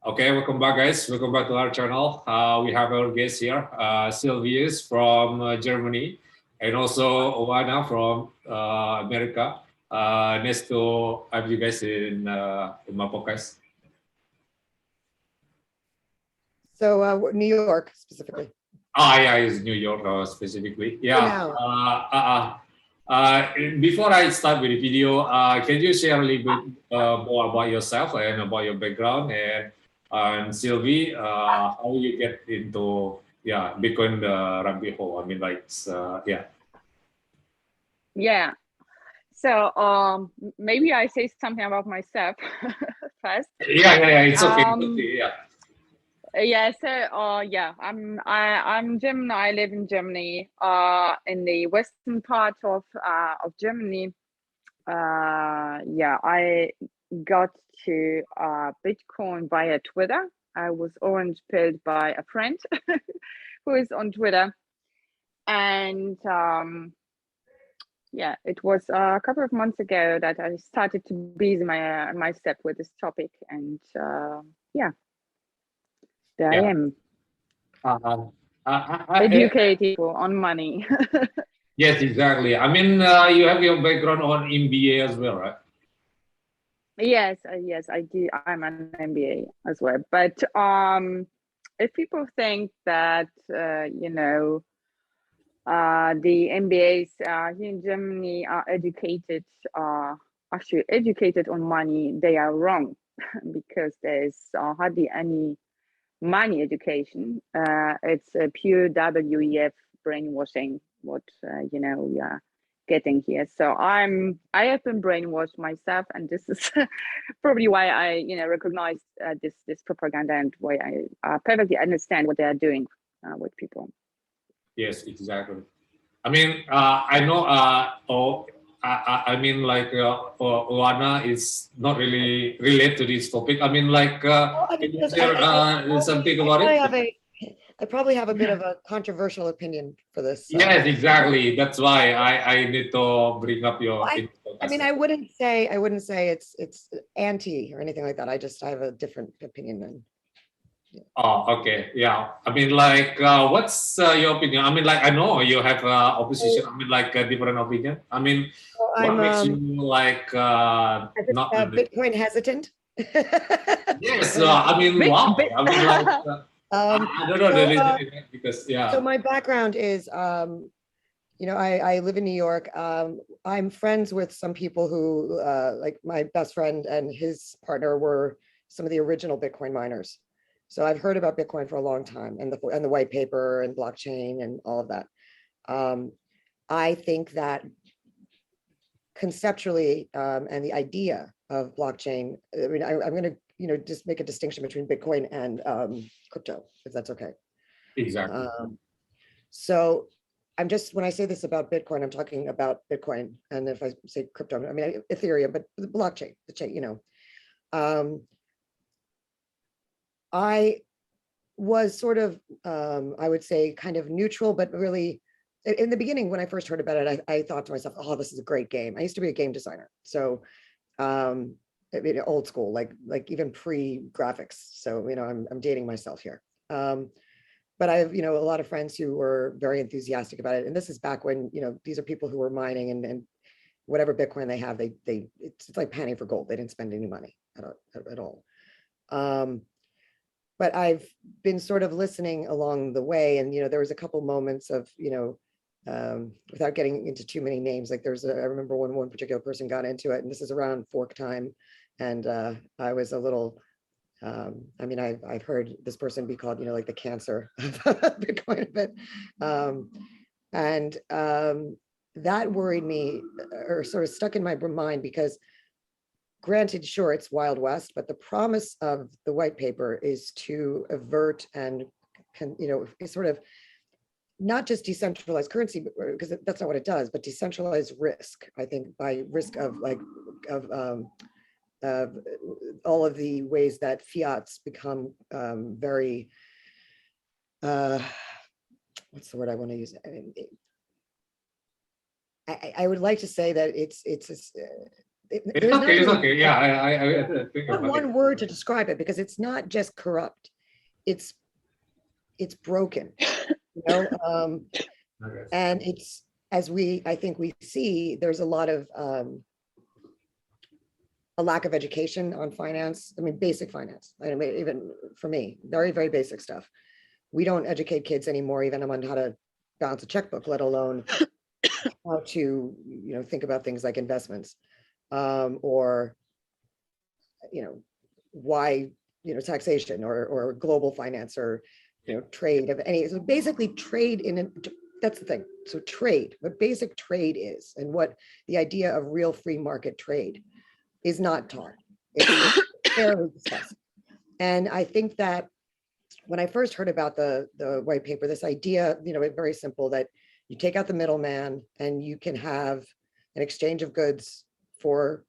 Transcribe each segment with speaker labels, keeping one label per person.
Speaker 1: Okay, welcome back, guys. Welcome back to our channel. We have our guest here, Sylvius from Germany, and also Owana from America. Nice to have you guys in my podcast.
Speaker 2: So New York specifically.
Speaker 1: Yeah, it's New York specifically. Yeah. Before I start with the video, can you share a little bit more about yourself and about your background and Sylvie, how you get into Bitcoin rabbit hole? I mean, like,
Speaker 3: Yeah. So maybe I say something about myself first.
Speaker 1: Yeah, it's okay.
Speaker 3: Yeah. So I'm German. I live in Germany, in the western part of Germany. I got to Bitcoin via Twitter. I was orange pilled by a friend who is on Twitter, and it was a couple of months ago that I started to busy myself with this topic, and there I am. Educate people on money.
Speaker 1: Yes, exactly. I mean, you have your background on MBA as well, right?
Speaker 3: Yes, I do. I'm an MBA as well. But if people think that the MBAs here in Germany are actually educated on money, they are wrong because there's hardly any money education. It's a pure WEF brainwashing what we are getting here. So I have been brainwashed myself, and this is probably why I recognize this propaganda, and why I perfectly understand what they are doing with people.
Speaker 1: Yes, exactly. I mean, I know. I mean, like, Oana is not really related to this topic. I mean, like, can you share something about it?
Speaker 2: I probably have a bit of a controversial opinion for this.
Speaker 1: Yes, exactly. That's why I need to bring up your.
Speaker 2: I mean, I wouldn't say it's anti or anything like that. I have a different opinion than.
Speaker 1: Yeah. Oh, okay. Yeah. I mean, like, what's your opinion? I mean, like, I know you have opposition. I mean, like, a different opinion. I mean, what makes you like not
Speaker 2: Bitcoin hesitant?
Speaker 1: Yes. I mean, wow. I mean, like, I don't know the reason because
Speaker 2: So my background is, I live in New York. I'm friends with some people who, like my best friend and his partner were some of the original Bitcoin miners. So I've heard about Bitcoin for a long time, and the white paper and blockchain and all of that. I think that conceptually and the idea of blockchain, I mean, I'm going to just make a distinction between Bitcoin and crypto, if that's okay.
Speaker 1: Exactly.
Speaker 2: So I'm just, when I say this about Bitcoin, I'm talking about Bitcoin, and if I say crypto, I mean Ethereum, but the blockchain, the chain, I was sort of, I would say, kind of neutral, but really, in the beginning, when I first heard about it, I thought to myself, oh, this is a great game. I used to be a game designer. So old school, like even pre-graphics. So, I'm dating myself here. But I have, a lot of friends who were very enthusiastic about it. And this is back when, these are people who were mining and whatever Bitcoin they have, it's like panning for gold. They didn't spend any money at all. But I've been sort of listening along the way, and there was a couple moments of without getting into too many names, like I remember when one particular person got into it, and this is around fork time, and I was a little I mean, I've heard this person be called like the cancer of Bitcoin a bit, and that worried me, or sort of stuck in my mind, because granted, sure, it's Wild West, but the promise of the white paper is to avert and sort of not just decentralized currency, because that's not what it does, but decentralized risk. I think by risk of all of the ways that fiats become very, what's the word I want to use? I would like to say that it's there's not
Speaker 1: It's
Speaker 2: really
Speaker 1: okay. Yeah, I think
Speaker 2: not
Speaker 1: about
Speaker 2: one
Speaker 1: it.
Speaker 2: word to describe it, because it's not just corrupt, it's broken, you know.
Speaker 1: Okay.
Speaker 2: And it's, as I think we see, there's a lot of a lack of education on finance. I mean, basic finance. I mean, even for me, very, very basic stuff. We don't educate kids anymore, even on how to balance a checkbook, let alone how to, think about things like investments, or, why, taxation, or global finance, or, trade of any. So basically trade that's the thing. So trade, what basic trade is, and what the idea of real free market trade is not taught. It's barely discussed. And I think that when I first heard about the white paper, this idea, very simple, that you take out the middleman and you can have an exchange of goods for,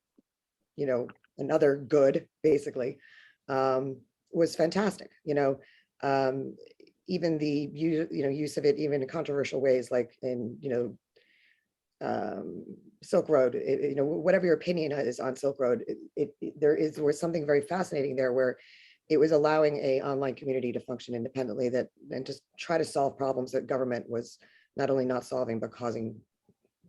Speaker 2: another good, basically, was fantastic. Even the use of it, even in controversial ways, like in, Silk Road, whatever your opinion is on Silk Road, there was something very fascinating there, where it was allowing a online community to function independently, and just try to solve problems that government was not only not solving, but causing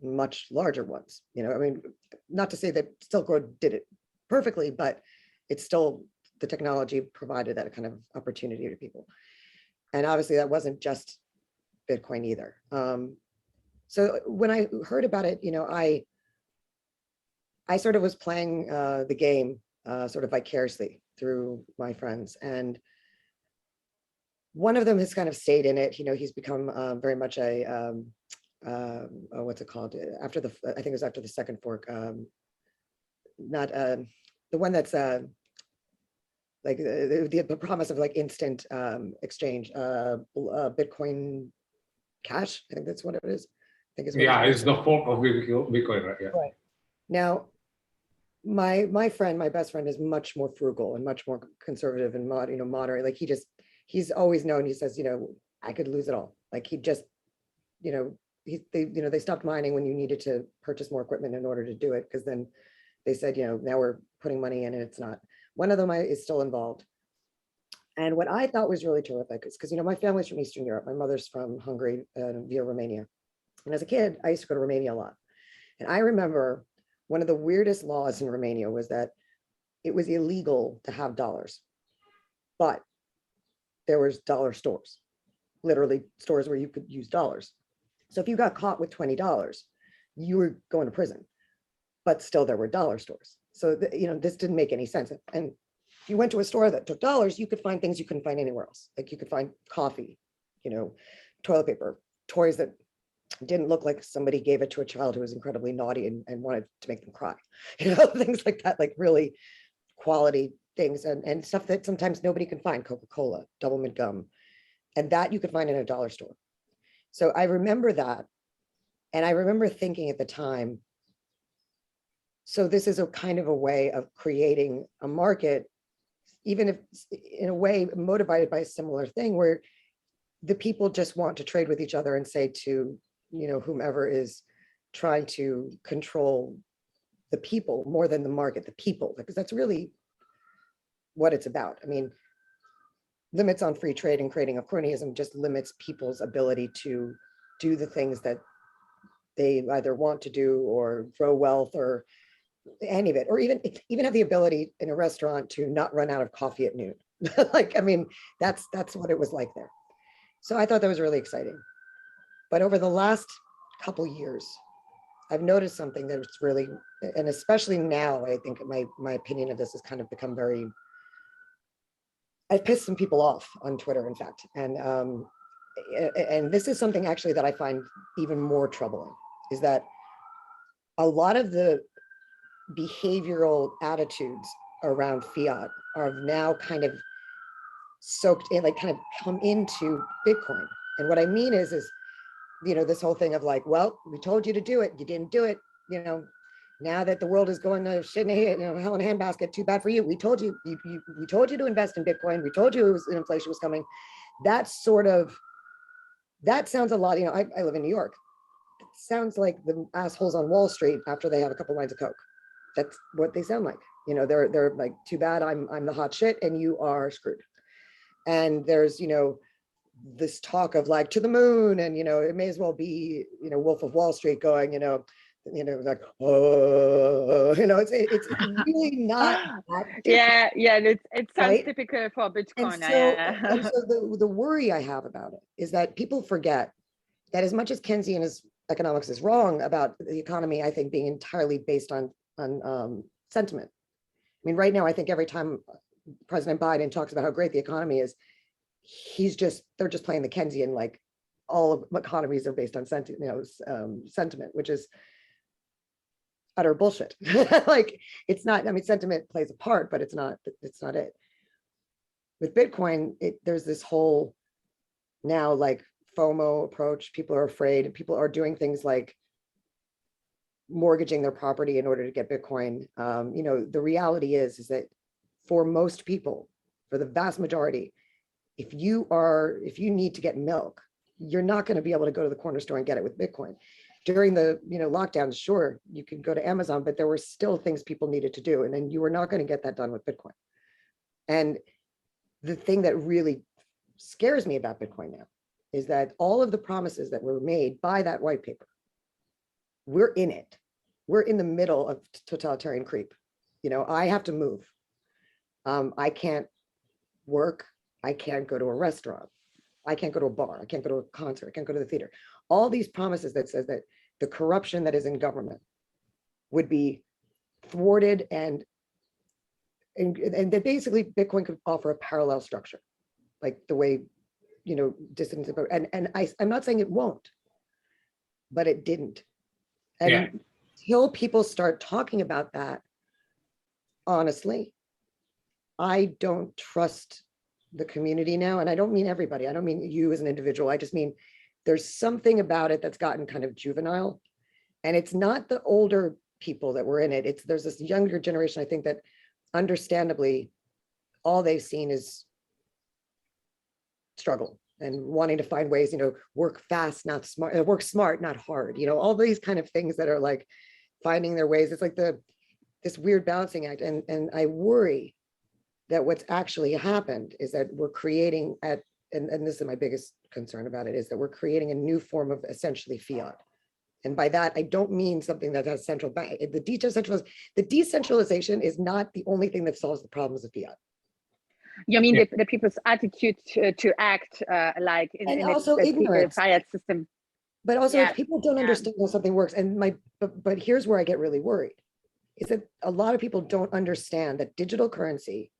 Speaker 2: much larger ones. I mean, not to say that Silk Road did it perfectly, but it's still, the technology provided that kind of opportunity to people. And obviously that wasn't just Bitcoin either. So when I heard about it, I sort of was playing the game sort of vicariously through my friends. And one of them has kind of stayed in it. He's become very much a, what's it called? I think it was after the second fork, not the one that's like the promise of like instant exchange, Bitcoin Cash. I think that's what it is. I think is what
Speaker 1: Yeah, it's the fork of Bitcoin, right? Yeah.
Speaker 2: Right. Now, my best friend is much more frugal and much more conservative and moderate. Like he's always known, he says, I could lose it all. Like he just, they stopped mining when you needed to purchase more equipment in order to do it, because then they said, now we're putting money in and it's not. One of them is still involved. And what I thought was really terrific is because, my family's from Eastern Europe. My mother's from Hungary via Romania. And as a kid, I used to go to Romania a lot. And I remember one of the weirdest laws in Romania was that it was illegal to have dollars, but there was dollar stores, literally stores where you could use dollars. So if you got caught with $20, you were going to prison, but still there were dollar stores. So, this didn't make any sense. And if you went to a store that took dollars, you could find things you couldn't find anywhere else. Like you could find coffee, toilet paper, toys that didn't look like somebody gave it to a child who was incredibly naughty and wanted to make them cry, things like that, like really quality things, and stuff that sometimes nobody can find, Coca-Cola, double mint gum, and that you could find in a dollar store. So I remember that. And I remember thinking at the time, so this is a kind of a way of creating a market, even if in a way motivated by a similar thing, where the people just want to trade with each other and say to, whomever is trying to control the people more than the market, the people, because that's really what it's about. I mean, limits on free trade and creating of cronyism just limits people's ability to do the things that they either want to do or grow wealth or any of it, or even have the ability in a restaurant to not run out of coffee at noon. Like, I mean, that's what it was like there. So I thought that was really exciting. But over the last couple years, I've noticed something that's really, and especially now, I think my opinion of this has kind of become very, I've pissed some people off on Twitter, in fact. And this is something actually that I find even more troubling, is that a lot of the behavioral attitudes around fiat are now kind of soaked in, like kind of come into Bitcoin. And what I mean is this whole thing of like, well, we told you to do it, you didn't do it, now that the world is going to shit in hell in a handbasket, too bad for you. We told you, we told you to invest in Bitcoin. We told you inflation was coming. That sounds a lot, I live in New York. It sounds like the assholes on Wall Street after they have a couple lines of Coke. that's what they sound like. You know, they're like, too bad I'm the hot shit and you are screwed. And there's, you know, this talk of like to the moon, and, you know, it may as well be, you know, Wolf of Wall Street going, you know, like, oh, you know, it's really not that different,
Speaker 3: yeah, it sounds
Speaker 2: right?
Speaker 3: typical for
Speaker 2: And
Speaker 3: Bitcoin.
Speaker 2: so,
Speaker 3: Yeah.
Speaker 2: and so the worry I have about it is that people forget that as much as Keynesian economics is wrong about the economy, I think being entirely based on sentiment. I mean, right now, I think every time President Biden talks about how great the economy is, they're just playing the Keynesian, like all of economies are based on sentiment, you know, sentiment, which is utter bullshit. Like, it's not, I mean, sentiment plays a part, but it's not it. With Bitcoin, there's this whole now like FOMO approach. People are afraid, and people are doing things like mortgaging their property in order to get Bitcoin. You know, the reality is that for most people, for the vast majority, if you need to get milk, you're not going to be able to go to the corner store and get it with Bitcoin. During the, you know, lockdowns, sure, you could go to Amazon, but there were still things people needed to do, and then you were not going to get that done with Bitcoin. And the thing that really scares me about Bitcoin now is that all of the promises that were made by that white paper, we're in it. We're in the middle of totalitarian creep. You know, I have to move. I can't work. I can't go to a restaurant. I can't go to a bar. I can't go to a concert. I can't go to the theater. All these promises that says that the corruption that is in government would be thwarted, and that basically Bitcoin could offer a parallel structure, like the way, you know, dissidents, and I'm not saying it won't, but it didn't. And until people start talking about that, honestly, I don't trust the community now. And I don't mean everybody. I don't mean you as an individual. I just mean there's something about it that's gotten kind of juvenile. And it's not the older people that were in it. There's this younger generation, I think, that understandably, all they've seen is struggle and wanting to find ways, you know, work fast, not smart, work smart, not hard, you know, all these kind of things that are like finding their ways. It's like this weird balancing act. And I worry that what's actually happened is that we're creating and this is my biggest concern about it, is that we're creating a new form of essentially fiat. And by that, I don't mean something that has central bank. The decentralization is not the only thing that solves the problems of fiat.
Speaker 3: You mean the people's attitude to act like in
Speaker 2: also
Speaker 3: a
Speaker 2: ignorance.
Speaker 3: fiat system.
Speaker 2: But also, if people don't understand how something works, and but here's where I get really worried, is that a lot of people don't understand that digital currency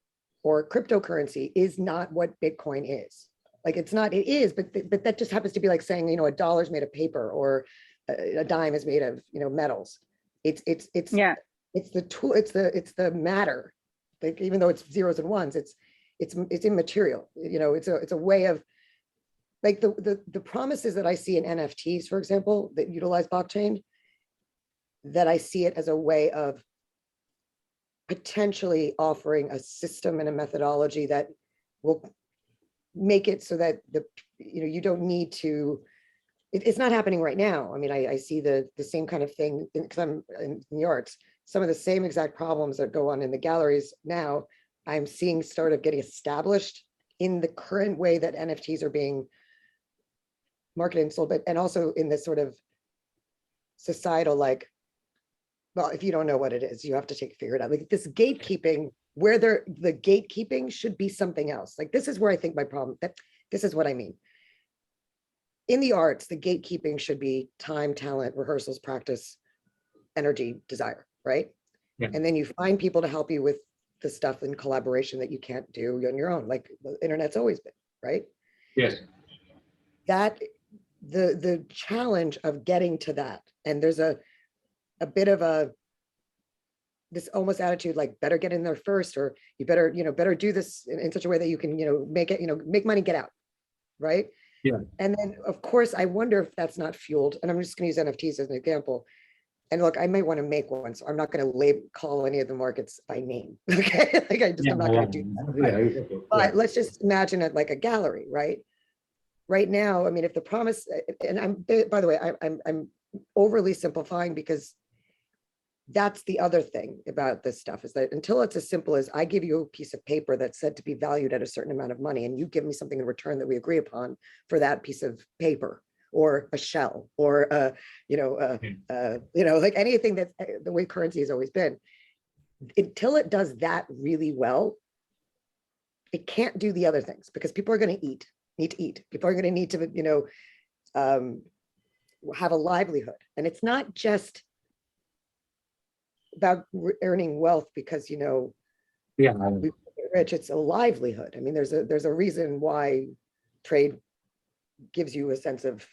Speaker 2: or cryptocurrency is not what Bitcoin is. Like, it's not, it is, but that just happens to be like saying, you know, $1 is made of paper, or a dime is made of, you know, metals. It's the tool, it's the matter. Like, even though it's zeros and ones, it's immaterial. You know, it's a way of, like, the promises that I see in NFTs, for example, that utilize blockchain, that I see it as a way of potentially offering a system and a methodology that will make it so that you don't need to, it's not happening right now. I mean, I see the same kind of thing, because I'm in the arts, some of the same exact problems that go on in the galleries now, I'm seeing sort of getting established in the current way that NFTs are being marketed and sold, but and also in this sort of societal, like, well, if you don't know what it is, you have to figure it out. Like, this gatekeeping, where the gatekeeping should be something else. Like, this is where I think my problem, this is what I mean. In the arts, the gatekeeping should be time, talent, rehearsals, practice, energy, desire, right?
Speaker 1: Yeah.
Speaker 2: And then you find people to help you with the stuff in collaboration that you can't do on your own, like the internet's always been, right?
Speaker 1: Yes.
Speaker 2: That the challenge of getting to that, and there's a bit of this almost attitude, like, better get in there first, or you better, better do this in such a way that you can, make it, make money, get out, right?
Speaker 1: Yeah.
Speaker 2: And then, of course, I wonder if that's not fueled, and I'm just going to use NFTs as an example. And look, I may want to make one, so I'm not going to call any of the markets by name. Okay, like, I'm not going to do that. But let's just imagine it like a gallery, right? Right now, I mean, if the promise, and by the way, I'm overly simplifying, because that's the other thing about this stuff, is that until it's as simple as I give you a piece of paper that's said to be valued at a certain amount of money, and you give me something in return that we agree upon for that piece of paper, or a shell, or like anything that's the way currency has always been, until it does that really well, it can't do the other things, because people are going to need to eat. People are going to need to, have a livelihood. And it's not just about earning wealth because,
Speaker 1: Yeah.
Speaker 2: we get rich. It's a livelihood. I mean, there's a reason why trade gives you a sense of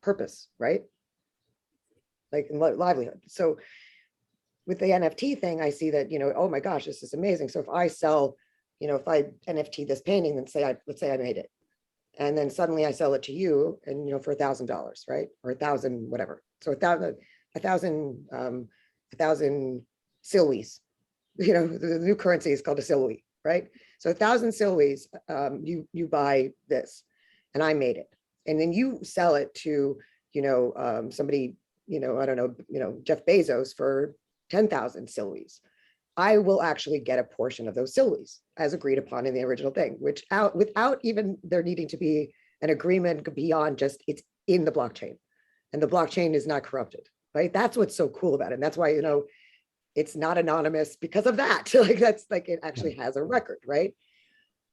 Speaker 2: purpose, right? Like livelihood. So with the NFT thing, I see that, oh my gosh, this is amazing. So if I sell, if I NFT this painting, then let's say I made it, and then suddenly I sell it to you, and for $1,000, right? Or 1,000, whatever. So a thousand silwies. The new currency is called a silwi, right? So 1,000 silwies, you buy this, and I made it, and then you sell it to somebody, I don't know, Jeff Bezos for 10,000 silwies. I will actually get a portion of those silwies as agreed upon in the original thing, without even there needing to be an agreement beyond just it's in the blockchain, and the blockchain is not corrupted, right? That's what's so cool about it. And that's why, it's not anonymous because of that. That's like, it actually has a record, right?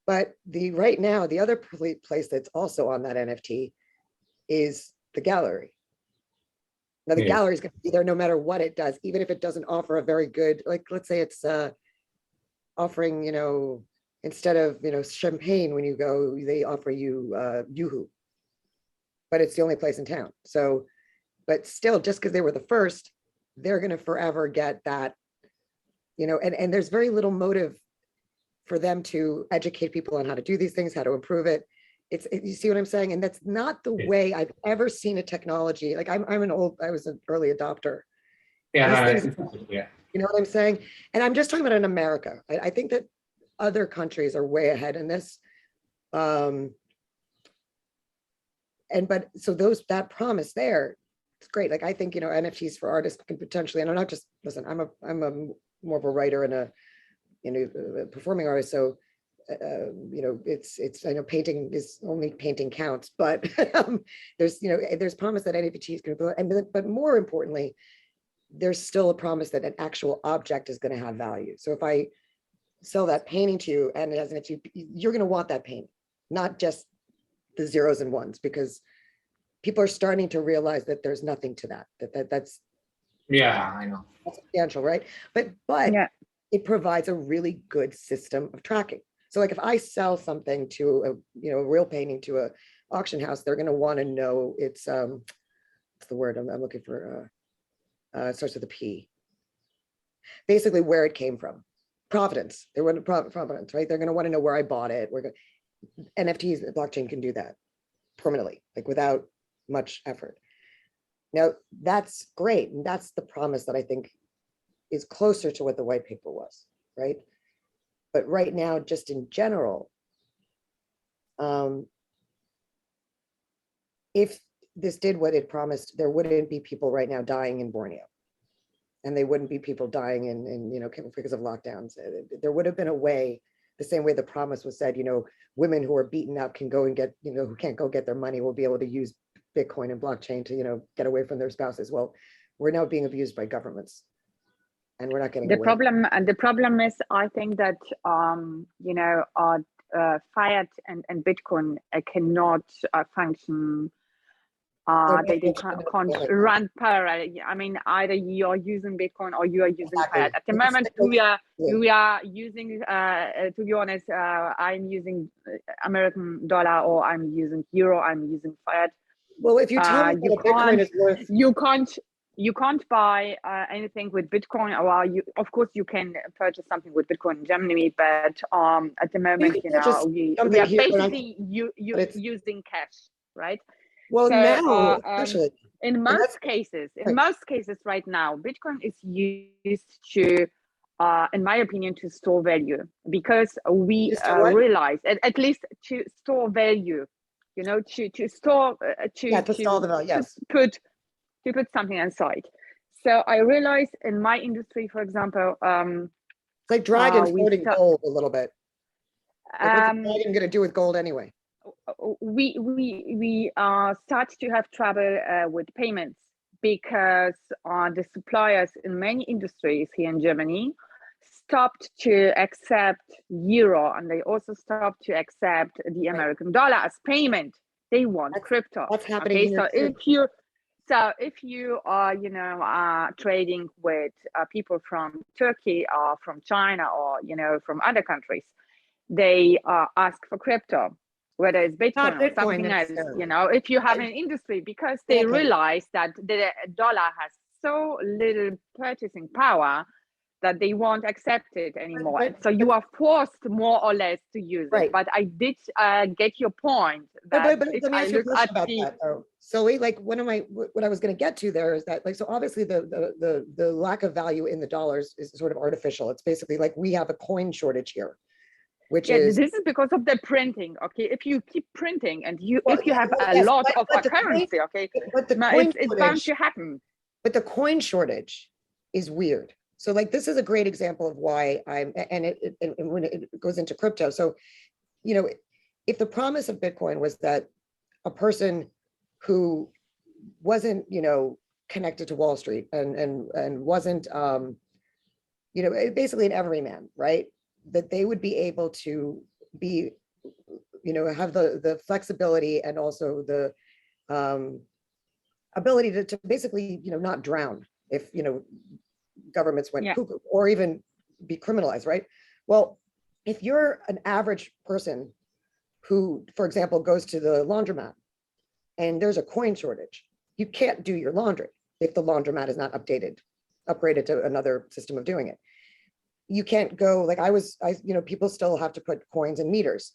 Speaker 2: But right now, the other place that's also on that NFT is the gallery. Now the gallery is going to be there no matter what it does, even if it doesn't offer a very good, like, let's say it's offering, instead of, champagne when you go, they offer you Yoo-hoo, but it's the only place in town. So, but still, just because they were the first, they're going to forever get that, and there's very little motive for them to educate people on how to do these things, how to improve it. You see what I'm saying? And that's not the way I've ever seen a technology. Like I was an early adopter.
Speaker 1: Yeah.
Speaker 2: You know what I'm saying? And I'm just talking about in America. I think that other countries are way ahead in this. So that promise there, it's great. Like I think, NFTs for artists can potentially, and I'm not just, listen, I'm more of a writer and a performing artist. So it's I know painting is only painting counts, but there's promise that NFTs can, but more importantly, there's still a promise that an actual object is going to have value. So if I sell that painting to you and it has an NFT, you're going to want that painting, not just the zeros and ones, because people are starting to realize that there's nothing to that's
Speaker 1: I know,
Speaker 2: that's substantial, right? But yeah, it provides a really good system of tracking. So like if I sell something to a real painting to a auction house, they're going to want to know it's what's the word I'm looking for, it starts with a P, basically where it came from. Provenance. They want provenance, right? They're going to want to know where I bought it. NFTs, the blockchain can do that permanently, like without much effort. Now that's great, and that's the promise that I think is closer to what the white paper was, right? But right now, just in general, if this did what it promised, there wouldn't be people right now dying in Borneo, and they wouldn't be people dying in because of lockdowns. There would have been a way, the same way the promise was said, women who are beaten up can go and get, who can't go get their money will be able to use Bitcoin and blockchain to, get away from their spouses. Well, we're now being abused by governments, and we're not getting
Speaker 3: the
Speaker 2: away.
Speaker 3: The problem is, I think that, fiat and Bitcoin cannot function. They can't run parallel. I mean, either you're using Bitcoin or you are using fiat. At the moment, we are using, to be honest, I'm using American dollar, or I'm using euro, I'm using fiat.
Speaker 2: Well, if you tell me that Bitcoin is worth,
Speaker 3: you can't buy anything with Bitcoin, or of course you can purchase something with Bitcoin in Germany, but at the moment, we are basically using cash, right?
Speaker 2: Well,
Speaker 3: so,
Speaker 2: now, especially
Speaker 3: in most cases right now, Bitcoin is used to, in my opinion, to store value, because we realize, at least to store value, to store, to put something inside. So I realized in my industry, for example,
Speaker 2: It's like dragon
Speaker 3: we
Speaker 2: floating
Speaker 3: start,
Speaker 2: gold a little bit. Like what's the dragon going to do with gold anyway?
Speaker 3: we start to have trouble with payments because the suppliers in many industries here in Germany stopped to accept euro, and they also stopped to accept the American dollar as payment. They want crypto.
Speaker 2: That's happening here too.
Speaker 3: So if you are, trading with people from Turkey or from China or, from other countries, they ask for crypto, whether it's Bitcoin or something else, if you have an industry, because they realize that the dollar has so little purchasing power that they won't accept it anymore. So you are forced more or less to use it. But I did get your point. That
Speaker 2: but let me ask you a question about that though. So like what I was going to get to there is that, like, so obviously the lack of value in the dollars is sort of artificial. It's basically like we have a coin shortage here, which is,
Speaker 3: this is because of the printing. Okay, if you keep printing and if you have a lot of a currency,
Speaker 2: but the coin
Speaker 3: it's bound to happen.
Speaker 2: But the coin shortage is weird. So like, this is a great example of why and when it goes into crypto. So, if the promise of Bitcoin was that a person who wasn't, connected to Wall Street and wasn't, basically an everyman, right? That they would be able to be, have the flexibility and also the ability to basically, not drown if, governments went cuckoo, or even be criminalized, right? Well, if you're an average person who, for example, goes to the laundromat and there's a coin shortage, you can't do your laundry if the laundromat is not upgraded to another system of doing it. You can't go, like people still have to put coins in meters.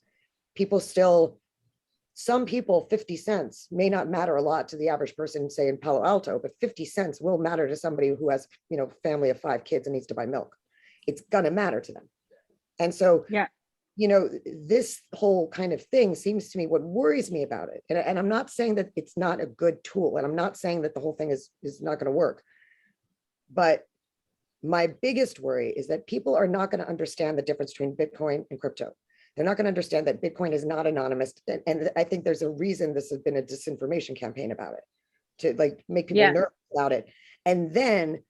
Speaker 2: Some people, 50 cents may not matter a lot to the average person, say in Palo Alto, but 50 cents will matter to somebody who has, family of 5 kids and needs to buy milk. It's gonna matter to them. And so, this whole kind of thing seems to me, what worries me about it, and I'm not saying that it's not a good tool, and I'm not saying that the whole thing is not gonna work, but my biggest worry is that people are not gonna understand the difference between Bitcoin and crypto. They're not going to understand that Bitcoin is not anonymous. And I think there's a reason this has been a disinformation campaign about it, to like make people nervous about it. And then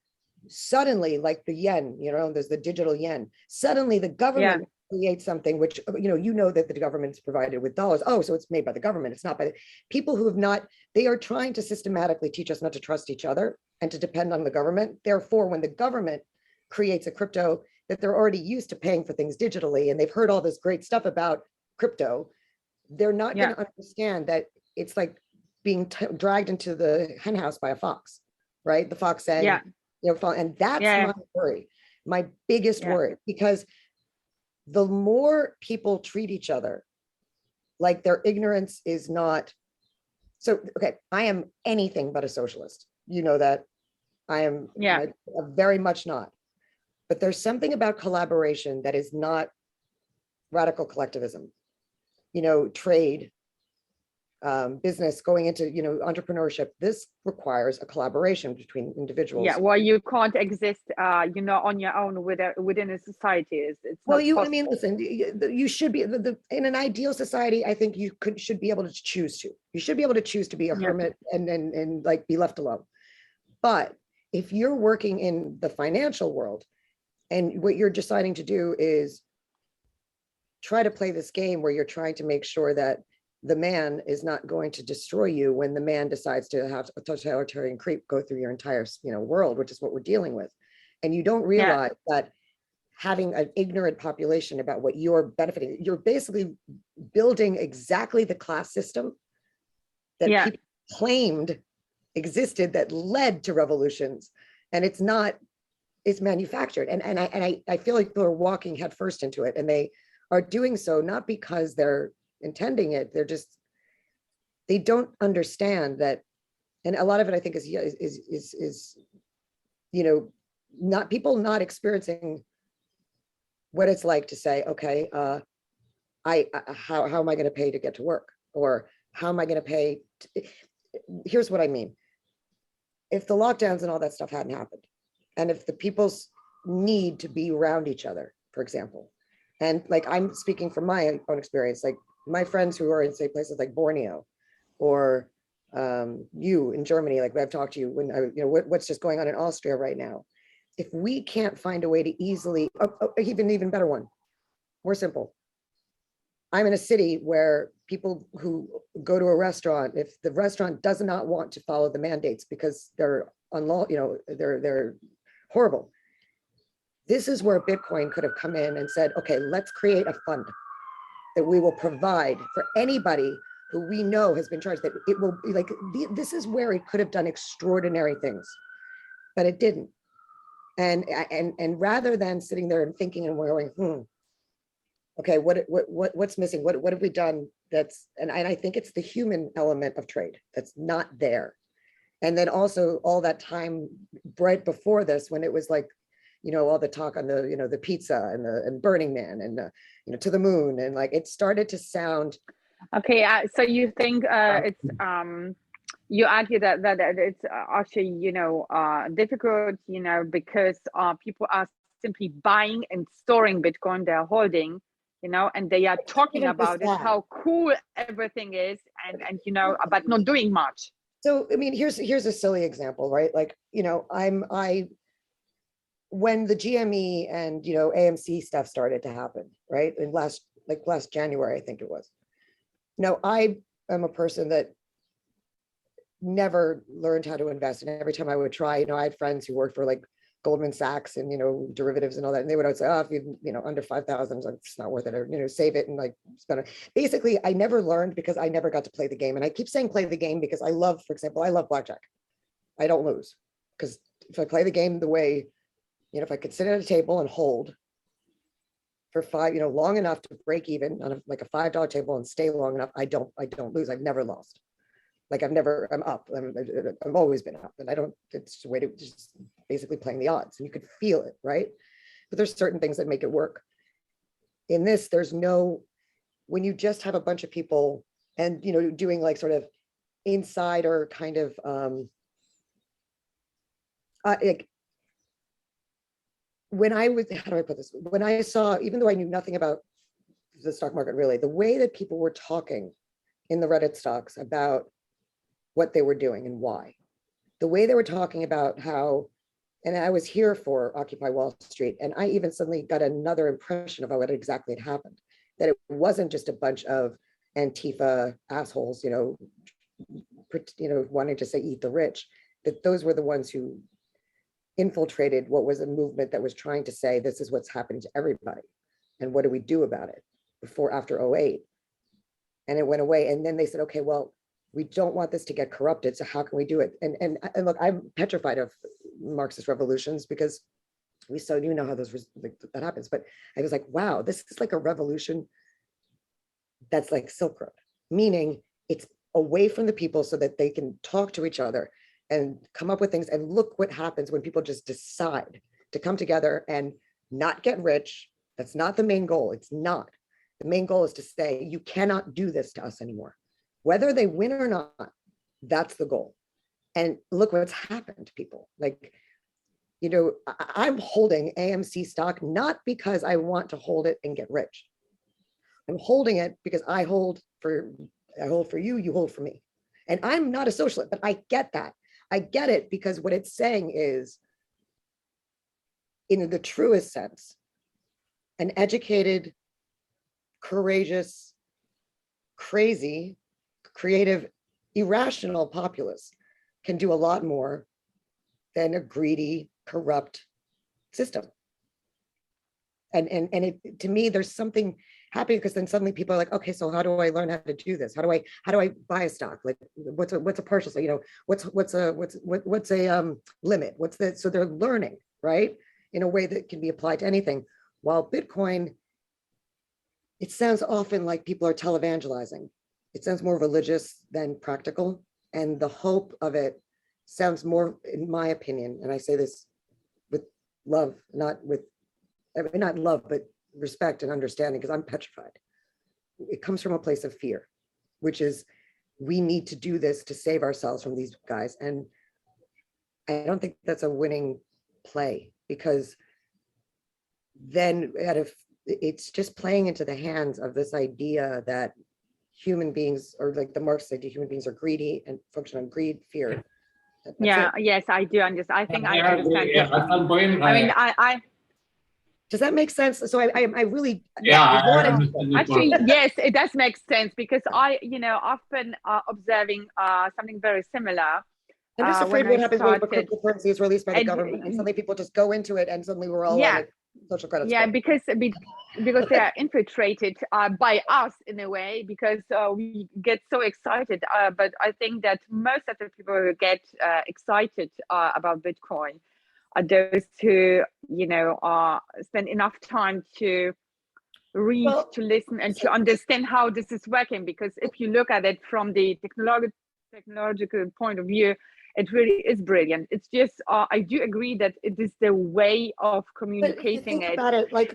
Speaker 2: suddenly, like the yen, there's the digital yen. Suddenly the government creates something which, that the government's provided with dollars. Oh, so it's made by the government. It's not by the people who have not, they are trying to systematically teach us not to trust each other and to depend on the government. Therefore, when the government creates a crypto, that they're already used to paying for things digitally, and they've heard all this great stuff about crypto, they're not going to understand that it's like being dragged into the henhouse by a fox, right? The fox saying, and that's my worry, my biggest worry, because the more people treat each other like their ignorance is not, so, okay, I am anything but a socialist. You know that. I am very much not. But there's something about collaboration that is not radical collectivism, trade, business, going into, entrepreneurship. This requires a collaboration between individuals.
Speaker 3: Yeah, well, you can't exist, on your own within a society. It's
Speaker 2: well, listen, you should be, in an ideal society, I think you should be able to choose to. You should be able to choose to be a hermit and like be left alone. But if you're working in the financial world, and what you're deciding to do is try to play this game where you're trying to make sure that the man is not going to destroy you when the man decides to have a totalitarian creep go through your entire, world, which is what we're dealing with. And you don't realize that having an ignorant population about what you're benefiting, you're basically building exactly the class system that people claimed existed, that led to revolutions. And it's not, it's manufactured. And I feel like people are walking headfirst into it, and they are doing so not because they're intending it. They don't understand that. And a lot of it, I think, is not people not experiencing what it's like to say, okay, how am I going to pay to get to work? Or how am I going to pay? Here's what I mean. if the lockdowns and all that stuff hadn't happened, and if the people's need to be around each other, for example, and like I'm speaking from my own experience, like my friends who are in say places like Borneo or you in Germany, like I've talked to you when what's just going on in Austria right now. If we can't find a way to easily, even better one, more simple. I'm in a city where people who go to a restaurant, if the restaurant does not want to follow the mandates because they're they're horrible. This is where Bitcoin could have come in and said, okay, let's create a fund that we will provide for anybody who we know has been charged, that it will be like, this is where it could have done extraordinary things, but it didn't. And rather than sitting there and thinking and going, okay, what's missing? What have we done that's, and I think it's the human element of trade that's not there. And then also all that time right before this, when it was like, all the talk on the, the pizza and Burning Man and to the moon, and like, it started to sound.
Speaker 3: Okay, so you think it's, you argue that it's actually, difficult, because people are simply buying and storing Bitcoin, they're holding, and they are talking about it, how cool everything is, and but not doing much.
Speaker 2: So, I mean, here's a silly example, right? Like, when the GME and, AMC stuff started to happen, right? In last January, I think it was. I am a person that never learned how to invest. And every time I would try, I had friends who worked for like Goldman Sachs and, derivatives and all that. And they would always say, oh, if you, under 5,000, it's not worth it, or, save it and like spend it. Basically, I never learned because I never got to play the game. And I keep saying play the game because I love, for example, I love blackjack. I don't lose because if I play the game the way, if I could sit at a table and hold for long enough to break even on like a $5 table and stay long enough, I don't lose. I've never lost. Like I'm up. I've always been up, and it's just a way to just basically playing the odds, and you could feel it, right? But there's certain things that make it work. In this, there's no, when you just have a bunch of people and, doing like sort of insider kind of, like, when I was, how do I put this? When I saw, even though I knew nothing about the stock market really, the way that people were talking in the Reddit stocks about what they were doing and why, the way they were talking about how, and I was here for Occupy Wall Street, and I even suddenly got another impression of what exactly had happened, that it wasn't just a bunch of Antifa assholes, wanting to say eat the rich, that those were the ones who infiltrated what was a movement that was trying to say, this is what's happening to everybody. And what do we do about it after 08? And it went away. And then they said, okay, well, we don't want this to get corrupted. So how can we do it? And look, I'm petrified of Marxist revolutions because you know how that happens. But I was like, wow, this is like a revolution that's like Silk Road, meaning it's away from the people so that they can talk to each other and come up with things. And look what happens when people just decide to come together and not get rich. That's not the main goal. It's not. The main goal is to say, you cannot do this to us anymore. Whether they win or not, that's the goal. And look what's happened to people. Like, I'm holding AMC stock, not because I want to hold it and get rich. I'm holding it because I hold for you, you hold for me. And I'm not a socialist, but I get that. I get it because what it's saying is, in the truest sense, an educated, courageous, crazy, creative, irrational populace can do a lot more than a greedy, corrupt system. And it, to me, there's something happening because then suddenly people are like, okay, so how do I learn how to do this? How do I buy a stock? Like, what's a partial? So, what's a limit? So they're learning, right, in a way that can be applied to anything. While Bitcoin, it sounds often like people are televangelizing. It sounds more religious than practical, and the hope of it sounds more, in my opinion, and I say this with love, not love, but respect and understanding, because I'm petrified. It comes from a place of fear, which is, we need to do this to save ourselves from these guys. And I don't think that's a winning play, because then it's just playing into the hands of this idea that human beings, or like the Marxists idea, human beings are greedy and function on greed, fear. That's
Speaker 3: Yeah,
Speaker 2: it.
Speaker 3: yes, I do understand. I think I
Speaker 1: agree.
Speaker 3: understand.
Speaker 1: Yeah, at some point,
Speaker 3: I mean, I
Speaker 2: Does that make sense? So I really,
Speaker 1: yeah,
Speaker 2: I
Speaker 1: I
Speaker 2: wanted
Speaker 1: understand your
Speaker 3: actually,
Speaker 1: point.
Speaker 3: yes, it does make sense, because I've been observing something very similar.
Speaker 2: I'm just
Speaker 3: When
Speaker 2: afraid
Speaker 3: I
Speaker 2: what happens when
Speaker 3: started,
Speaker 2: cryptocurrency is released by the
Speaker 3: and
Speaker 2: government, and suddenly people just go into it, and suddenly we're all on
Speaker 3: yeah,
Speaker 2: a social credit
Speaker 3: yeah,
Speaker 2: score.
Speaker 3: because they are infiltrated by us in a way, because we get so excited. But I think that most of the people who get excited about Bitcoin are those who spend enough time to read,
Speaker 2: Well,
Speaker 3: to listen, and to understand how this is working. Because if you look at it from the technological point of view, it really is brilliant. It's just I do agree that it is the way of communicating it.
Speaker 2: about it, like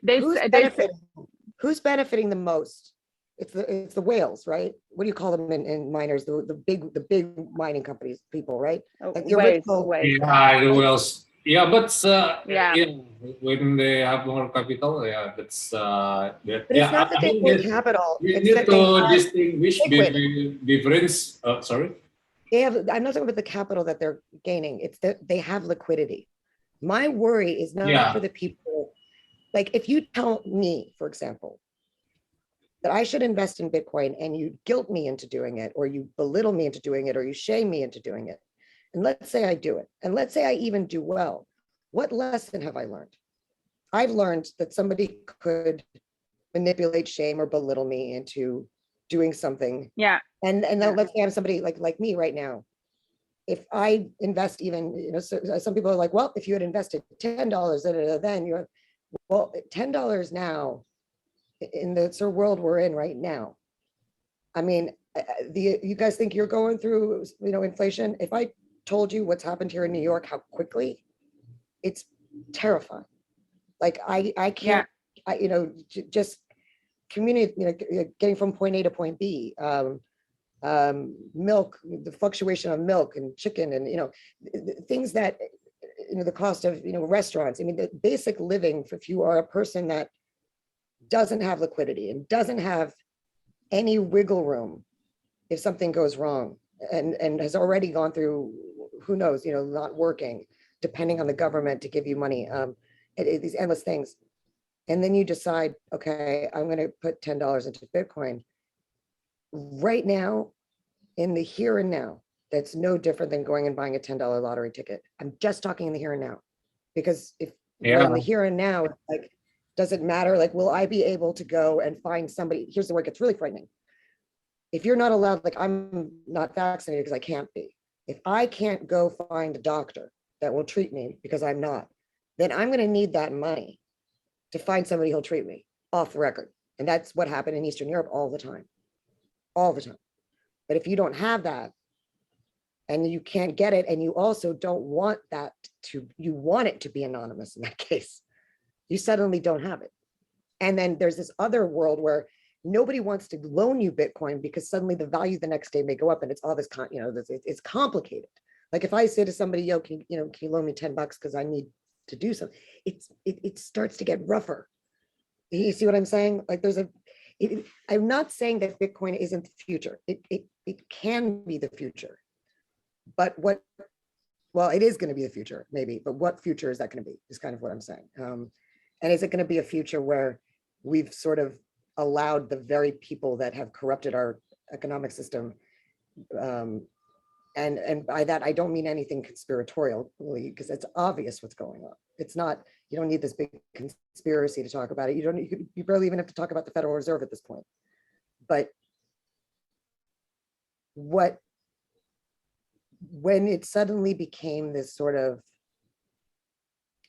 Speaker 2: who's benefiting the most? It's the whales, right? What do you call them in miners? The big mining companies, people, right? Like the original.
Speaker 1: Yeah, the whales. Yeah, but
Speaker 3: Yeah.
Speaker 1: when they have more capital, yeah, that's
Speaker 2: But it's not that they have more capital.
Speaker 1: We
Speaker 2: It's
Speaker 1: need
Speaker 2: that they
Speaker 1: to
Speaker 2: have
Speaker 1: distinguish
Speaker 2: liquid.
Speaker 1: difference. Sorry.
Speaker 2: They have. I'm not talking about the capital that they're gaining. It's that they have liquidity. My worry is not for the people. Like if you tell me, for example, that I should invest in Bitcoin, and you guilt me into doing it, or you belittle me into doing it, or you shame me into doing it, and let's say I do it, and let's say I even do well, what lesson have I learned? I've learned that somebody could manipulate, shame, or belittle me into doing something.
Speaker 3: Yeah.
Speaker 2: And then let's say I'm somebody like me right now. If I invest even, some people are like, well, if you had invested $10, then you're, well, $10 now in the sort of world we're in right now. I mean, you guys think you're going through, inflation? If I told you what's happened here in New York, how quickly, it's terrifying. Like I can't, just community, getting from point A to point B, milk, the fluctuation of milk and chicken, and things that, the cost of restaurants. I mean, the basic living, if you are a person that doesn't have liquidity and doesn't have any wiggle room if something goes wrong, and has already gone through, who knows, not working, depending on the government to give you money, these endless things. And then you decide, okay, I'm going to put $10 into Bitcoin. Right now, in the here and now, that's no different than going and buying a $10 lottery ticket. I'm just talking in the here and now, because if we're in the here and now, like, does it matter? Like, will I be able to go and find somebody? Here's the word gets really frightening. If you're not allowed, like I'm not vaccinated because I can't be. If I can't go find a doctor that will treat me because I'm not, then I'm going to need that money to find somebody who'll treat me off the record. And that's what happened in Eastern Europe all the time. But if you don't have that, and you can't get it, and you also don't want that you want it to be anonymous in that case, you suddenly don't have it. And then there's this other world where nobody wants to loan you Bitcoin, because suddenly the value the next day may go up, and it's all this, it's complicated. Like if I say to somebody, yo, can you loan me $10 because I need to do something, it starts to get rougher. You see what I'm saying? Like I'm not saying that Bitcoin isn't the future. It can be the future, but it is going to be the future, maybe, but what future is that going to be is kind of what I'm saying. And is it going to be a future where we've sort of allowed the very people that have corrupted our economic system, and by that I don't mean anything conspiratorial, because it's obvious what's going on. It's not, you don't need this big conspiracy to talk about it. You barely even have to talk about the Federal Reserve at this point. But when it suddenly became this sort of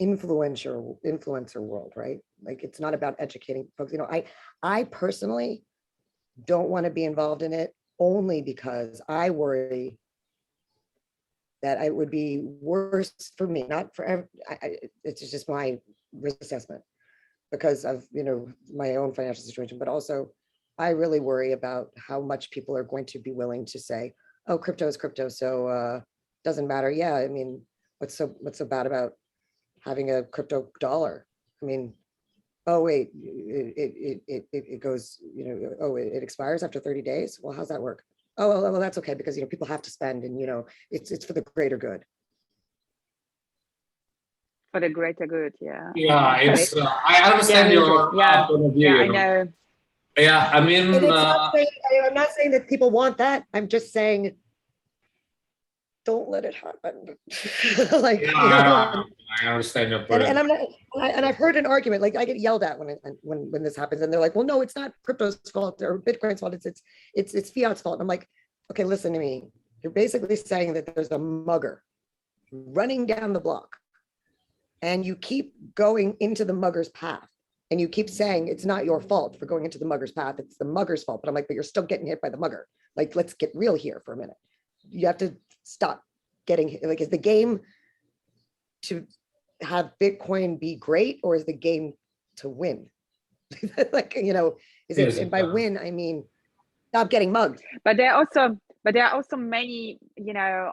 Speaker 2: influencer world, right? Like it's not about educating folks. I personally don't want to be involved in it, only because I worry that it would be worse for me, not for it's just my risk assessment because of my own financial situation, but also I really worry about how much people are going to be willing to say, oh, crypto is crypto, so doesn't matter. Yeah, I mean, What's so bad about having a crypto dollar? I mean, oh wait, it goes, you know, oh, it expires after 30 days. Well, how's that work? Oh, well, that's okay, because, you know, people have to spend, and, you know, it's for the greater good.
Speaker 3: For the greater good, yeah.
Speaker 1: Yeah, it's. I understand
Speaker 3: Yeah,
Speaker 1: your
Speaker 3: yeah,
Speaker 1: point of view.
Speaker 3: yeah, I
Speaker 1: You
Speaker 3: know.
Speaker 1: Yeah, I mean,
Speaker 2: And I'm not saying that people want that. I'm just saying, don't let it happen. Like,
Speaker 1: yeah,
Speaker 2: you know,
Speaker 1: I understand your point.
Speaker 2: and I'm not, and I've heard an argument, like I get yelled at when this happens, and they're like, well, no, it's not crypto's fault or Bitcoin's fault. It's fiat's fault. I'm like, okay, listen to me. You're basically saying that there's a mugger running down the block, and you keep going into the mugger's path, and you keep saying it's not your fault for going into the mugger's path, it's the mugger's fault. But I'm like, but you're still getting hit by the mugger. Like, let's get real here for a minute. You have to stop getting hit. Like, is the game to have Bitcoin be great, or is the game to win? Like, you know, is it, and by win, I mean, stop getting mugged.
Speaker 3: But there are also many, you know,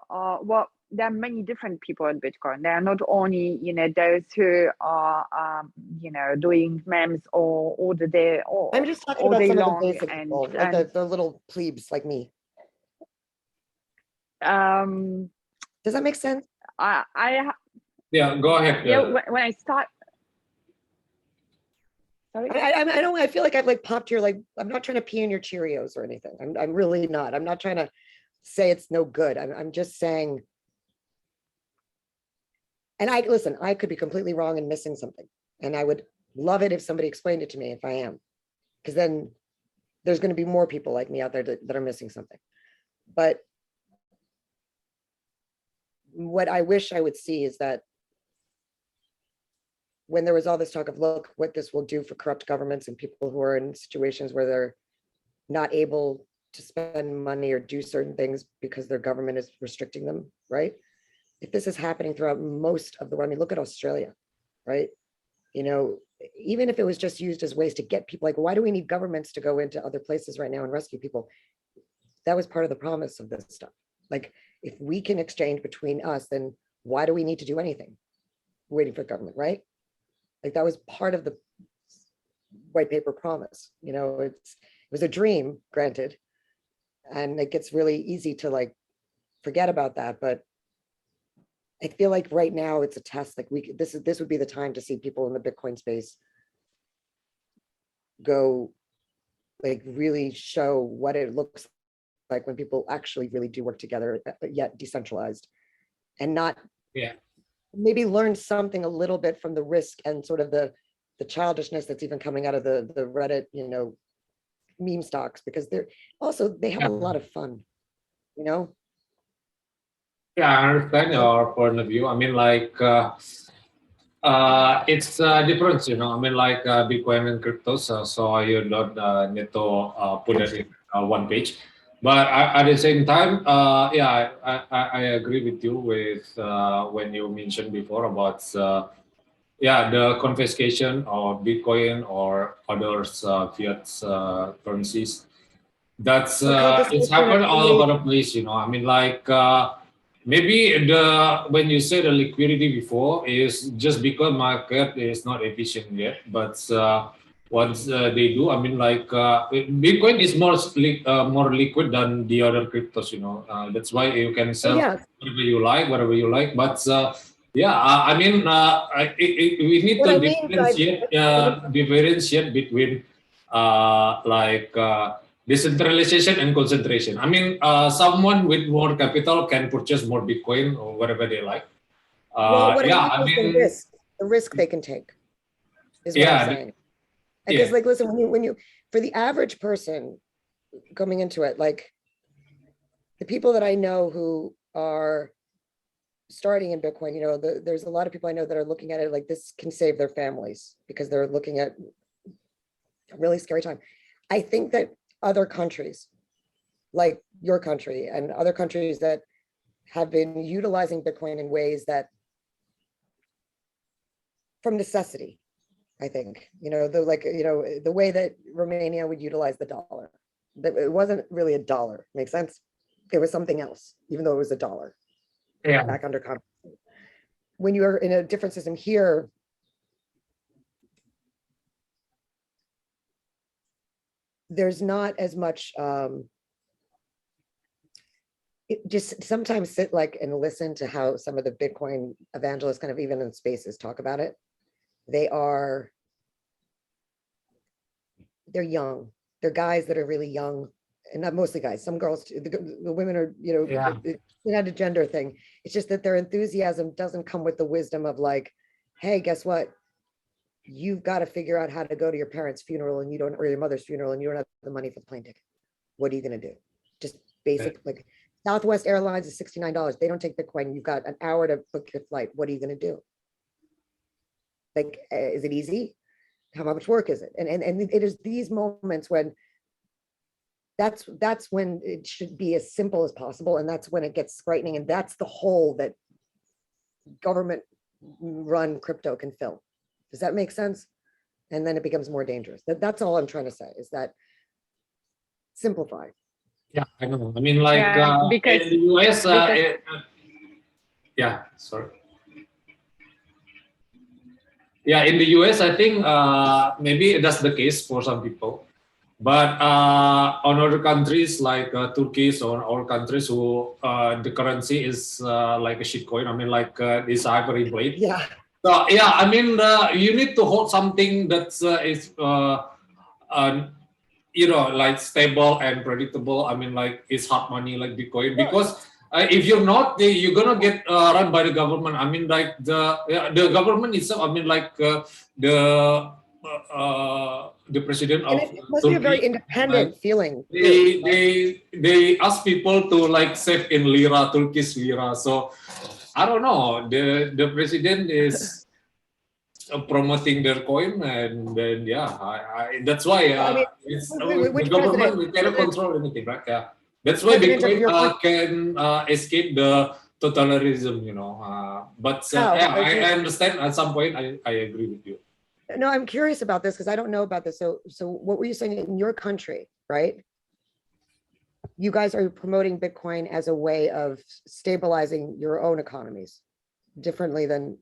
Speaker 3: there are many different people in Bitcoin. There are not only, you know, those who are, you know, doing memes all the day, or
Speaker 2: I'm just talking
Speaker 3: all
Speaker 2: about
Speaker 3: day
Speaker 2: some of
Speaker 3: long,
Speaker 2: the basic people, like the little plebes like me. Does that make sense?
Speaker 1: Yeah, go ahead.
Speaker 3: Yeah, when I start. Sorry?
Speaker 2: I feel like I've like popped your, like, I'm not trying to pee in your Cheerios or anything. I'm really not. I'm not trying to say it's no good. I'm just saying, and listen, I could be completely wrong and missing something. And I would love it if somebody explained it to me if I am, because then there's going to be more people like me out there that are missing something. But what I wish I would see is that when there was all this talk of, look, what this will do for corrupt governments and people who are in situations where they're not able to spend money or do certain things because their government is restricting them, right? If this is happening throughout most of the world, I mean, look at Australia, right? You know, even if it was just used as ways to get people, like, why do we need governments to go into other places right now and rescue people? That was part of the promise of this stuff. Like, if we can exchange between us, then why do we need to do anything waiting for government, right? Like, that was part of the white paper promise. You know, it was a dream, granted, and it gets really easy to like forget about that. But I feel like right now it's a test. Like, this would be the time to see people in the Bitcoin space go, like, really show what it looks like when people actually really do work together, yet decentralized, and not maybe learn something a little bit from the risk and sort of the childishness that's even coming out of the Reddit, you know, meme stocks, because they have a lot of fun, you know?
Speaker 1: Yeah, I understand your point of view. I mean, like, it's a difference, you know. I mean, like Bitcoin and cryptos, so you don't need to put it in one page. But at the same time, yeah, I agree with you with when you mentioned before about yeah, the confiscation of Bitcoin or other fiat currencies. That's it's happened all over the place, you know. I mean, like maybe when you say the liquidity before is just because market is not efficient yet, but once they do, I mean, like Bitcoin is more liquid than the other cryptos, you know. That's why you can sell whatever you like. But yeah, I mean, we need to differentiate between like decentralization and concentration. I mean, someone with more capital can purchase more Bitcoin or whatever they like. Yeah, I mean,
Speaker 2: the risk they can take is what I'm saying. Because, like, listen, when you for the average person coming into it, like the people that I know who are starting in Bitcoin, you know, there's a lot of people I know that are looking at it like this can save their families because they're looking at a really scary time. I think that other countries, like your country and other countries that have been utilizing Bitcoin in ways that, from necessity, I think, you know, the way that Romania would utilize the dollar, that it wasn't really a dollar. Makes sense? It was something else, even though it was a dollar.
Speaker 1: Yeah.
Speaker 2: Back under conflict. when you are in a different system here, there's not as much, it just sometimes sit like and listen to how some of the Bitcoin evangelists kind of even in spaces talk about it. They're young. They're guys that are really young, and not mostly guys, some girls too. The women are, you know,
Speaker 1: Yeah.
Speaker 2: it's not a gender thing. It's just that their enthusiasm doesn't come with the wisdom of like, hey, guess what? You've got to figure out how to go to your parents' funeral and you don't, or your mother's funeral, and you don't have the money for the plane ticket. What are you going to do? Just basic, like Southwest Airlines is $69. They don't take Bitcoin. You've got an hour to book your flight. What are you going to do? Like, is it easy? How much work is it? And it is these moments when that's when it should be as simple as possible. And that's when it gets frightening. And that's the hole that government run crypto can fill. Does that make sense? And then it becomes more dangerous. That's all I'm trying to say, is that simplify.
Speaker 1: Yeah, I know. I mean, like
Speaker 3: because,
Speaker 1: in the US, yeah, sorry. Yeah, in the US, I think maybe that's the case for some people. But on other countries like Turkey or countries who the currency is like a shitcoin, I mean, like this hyperinflate.
Speaker 2: Yeah.
Speaker 1: So yeah, I mean, you need to hold something that's is you know, like stable and predictable. I mean, like it's hard money like Bitcoin, because if you're not, you're gonna get run by the government. I mean, like the government itself. I mean, like the president of
Speaker 2: It must
Speaker 1: Turkey,
Speaker 2: be a very independent feeling.
Speaker 1: They ask people to like save in lira, Turkish lira. So I don't know. The president is promoting their coin, and then that's why
Speaker 2: I mean,
Speaker 1: it's
Speaker 2: which
Speaker 1: the government
Speaker 2: president?
Speaker 1: cannot control anything, right? Yeah, that's why
Speaker 2: President of
Speaker 1: Bitcoin
Speaker 2: your
Speaker 1: can escape the totalitarianism, you know. But
Speaker 2: How?
Speaker 1: yeah, I understand. At some point, I agree with you.
Speaker 2: No, I'm curious about this because I don't know about this. So what were you saying in your country, right? You guys are promoting Bitcoin as a way of stabilizing your own economies differently than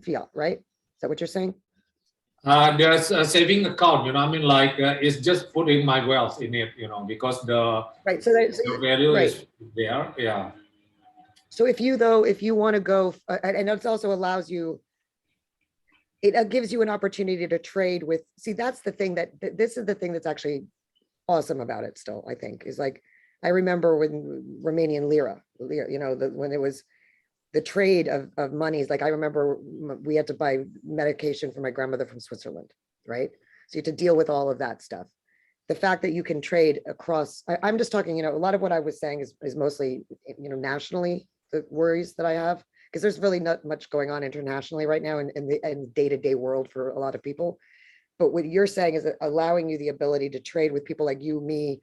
Speaker 2: fiat, right? Is that what you're saying?
Speaker 1: There's a saving account, you know. I mean, like it's just putting my wealth in it, you know, because the
Speaker 2: Right. So
Speaker 1: the value
Speaker 2: right.
Speaker 1: is there. Yeah.
Speaker 2: So if you want to go, and it also allows you, it gives you an opportunity to trade with, see, that's the thing this is the thing that's actually awesome about it still, I think, is like, I remember when Romanian lira, you know, when it was the trade of monies, like I remember we had to buy medication for my grandmother from Switzerland, right? So you had to deal with all of that stuff. The fact that you can trade across, I'm just talking, you know, a lot of what I was saying is mostly, you know, nationally, the worries that I have, because there's really not much going on internationally right now in the day-to-day world for a lot of people. But what you're saying is allowing you the ability to trade with people like you, me,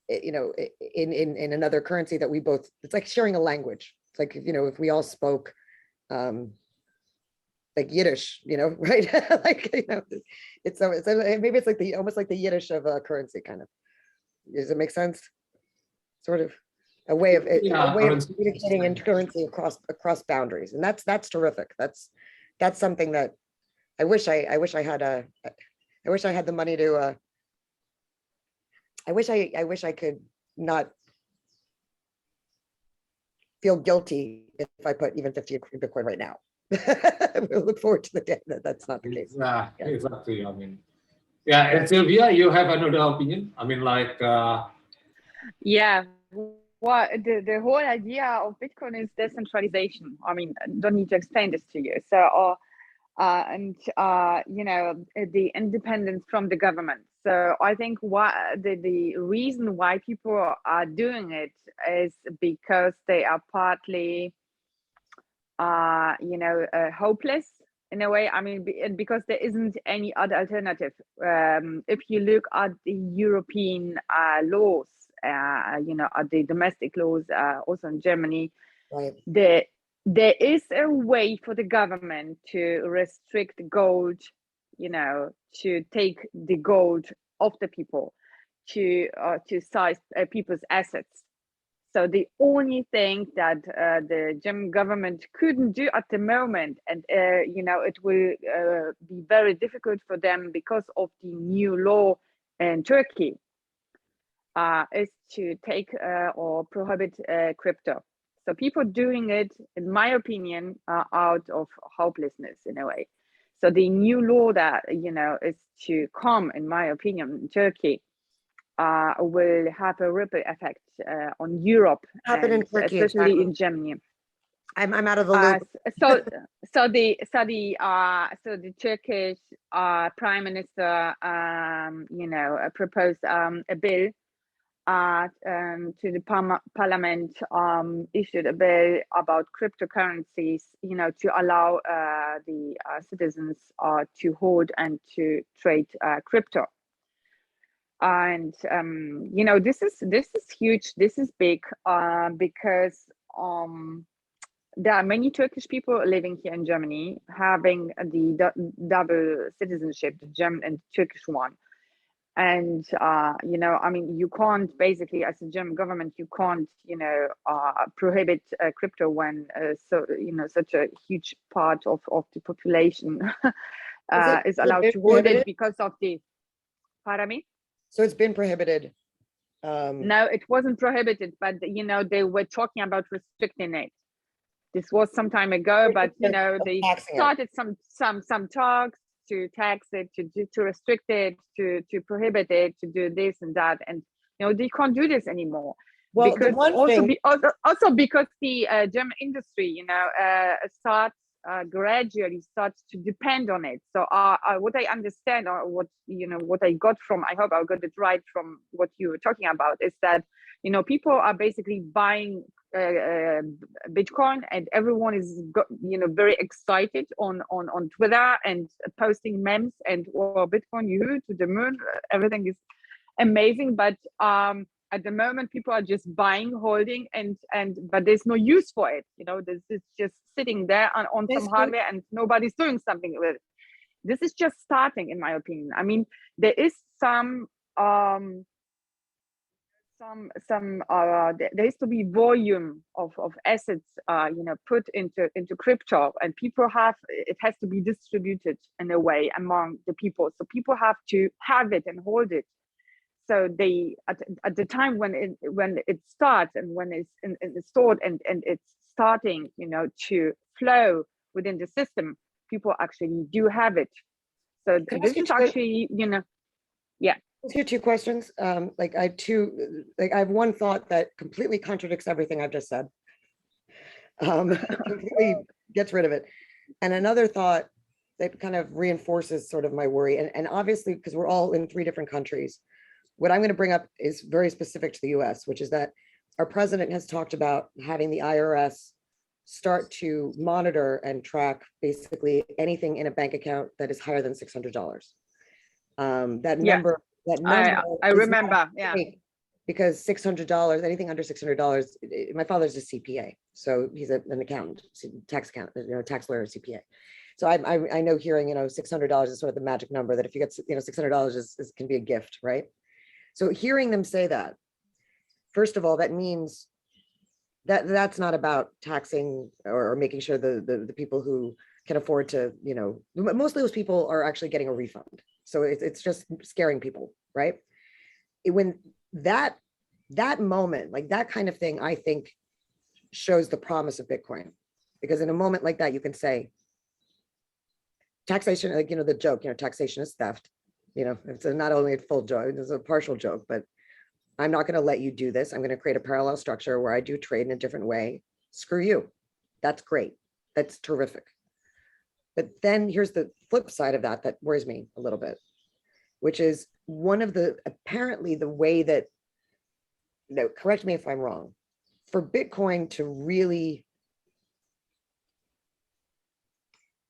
Speaker 2: you know, in another currency that we both, it's like sharing a language. It's like, you know, if we all spoke like Yiddish, you know, right? Like, you know, it's maybe it's like almost like the Yiddish of a currency, kind of. Does it make sense? Sort of a way of communicating in currency across boundaries, and that's terrific. That's something that I wish I had the money to. I wish I could not feel guilty if I put even 50 in Bitcoin right now. We'll look forward to the day that that's not the case.
Speaker 1: Yeah, exactly. I mean, yeah. And Sylvia, you have another opinion? I mean, like,
Speaker 3: yeah. Well, the whole idea of Bitcoin is decentralization. I mean, I don't need to explain this to you. So, you know, the independence from the government. So I think the reason why people are doing it is because they are partly, you know, hopeless in a way. I mean, because there isn't any other alternative. If you look at the European laws, you know, at the domestic laws, also in Germany,
Speaker 2: right.
Speaker 3: There is a way for the government to restrict gold, you know, to take the gold of the people, to size people's assets. So the only thing that the German government couldn't do at the moment, and it will be very difficult for them because of the new law in Turkey, is to take or prohibit crypto. So people doing it, in my opinion, are out of hopelessness in a way. So the new law that is to come, in my opinion, in Turkey, will have a ripple effect on Europe,
Speaker 2: Happened in
Speaker 3: and
Speaker 2: Turkey,
Speaker 3: especially
Speaker 2: exactly.
Speaker 3: in Germany.
Speaker 2: I'm out of the loop.
Speaker 3: So the Turkish Prime Minister, proposed a bill to the parliament, issued a bill about cryptocurrencies, to allow the citizens to hold and to trade crypto. And this is huge, this is big, because there are many Turkish people living here in Germany having the double citizenship, the German and Turkish one. And you can't, basically, as a German government, you can't prohibit crypto when such a huge part of the population is allowed to hold it because of the, pardon me?
Speaker 2: So it's been prohibited.
Speaker 3: No, it wasn't prohibited, but they were talking about restricting it. This was some time ago, but they started some talks to tax it, to restrict it, to prohibit it, to do this and that, and they can't do this anymore. Well, because also because the German industry, gradually starts to depend on it. So what I understand, or what I got from, I hope I got it right from what you were talking about, is that people are basically buying Bitcoin, and everyone is very excited on Twitter and posting memes and Bitcoin to the moon, everything is amazing, but at the moment people are just buying, holding, but there's no use for it. This is just sitting there on some hardware, and nobody's doing something with it. This is just starting, in my opinion. I mean, there is there has to be volume of assets put into crypto, and people it has to be distributed in a way among the people, so people have to have it and hold it. So they at the time when it starts, and when it's stored and it's starting to flow within the system, people actually do have it. So this is actually yeah.
Speaker 2: Ask you two questions. I have one thought that completely contradicts everything I've just said. Completely gets rid of it. And another thought that kind of reinforces sort of my worry. And obviously, because we're all in 3 different countries, what I'm going to bring up is very specific to the US, which is that our president has talked about having the IRS start to monitor and track basically anything in a bank account that is higher than $600. That number,
Speaker 3: I remember, yeah.
Speaker 2: Because $600, anything under $600, my father's a CPA, so he's an accountant, tax accountant, tax lawyer, CPA. So I know hearing, $600 is sort of the magic number, that if you get, $600 can be a gift, right? So hearing them say that, first of all, that means that's not about taxing or making sure the people who can afford to, most of those people are actually getting a refund. So it's just scaring people, right? When that moment, like that kind of thing, I think shows the promise of Bitcoin, because in a moment like that, you can say taxation, like, the joke, taxation is theft. It's not only a full joke, it's a partial joke, but I'm not going to let you do this. I'm going to create a parallel structure where I do trade in a different way. Screw you. That's great. That's terrific. But then here's the flip side of that worries me a little bit, which is apparently the way that, correct me if I'm wrong, for Bitcoin to really,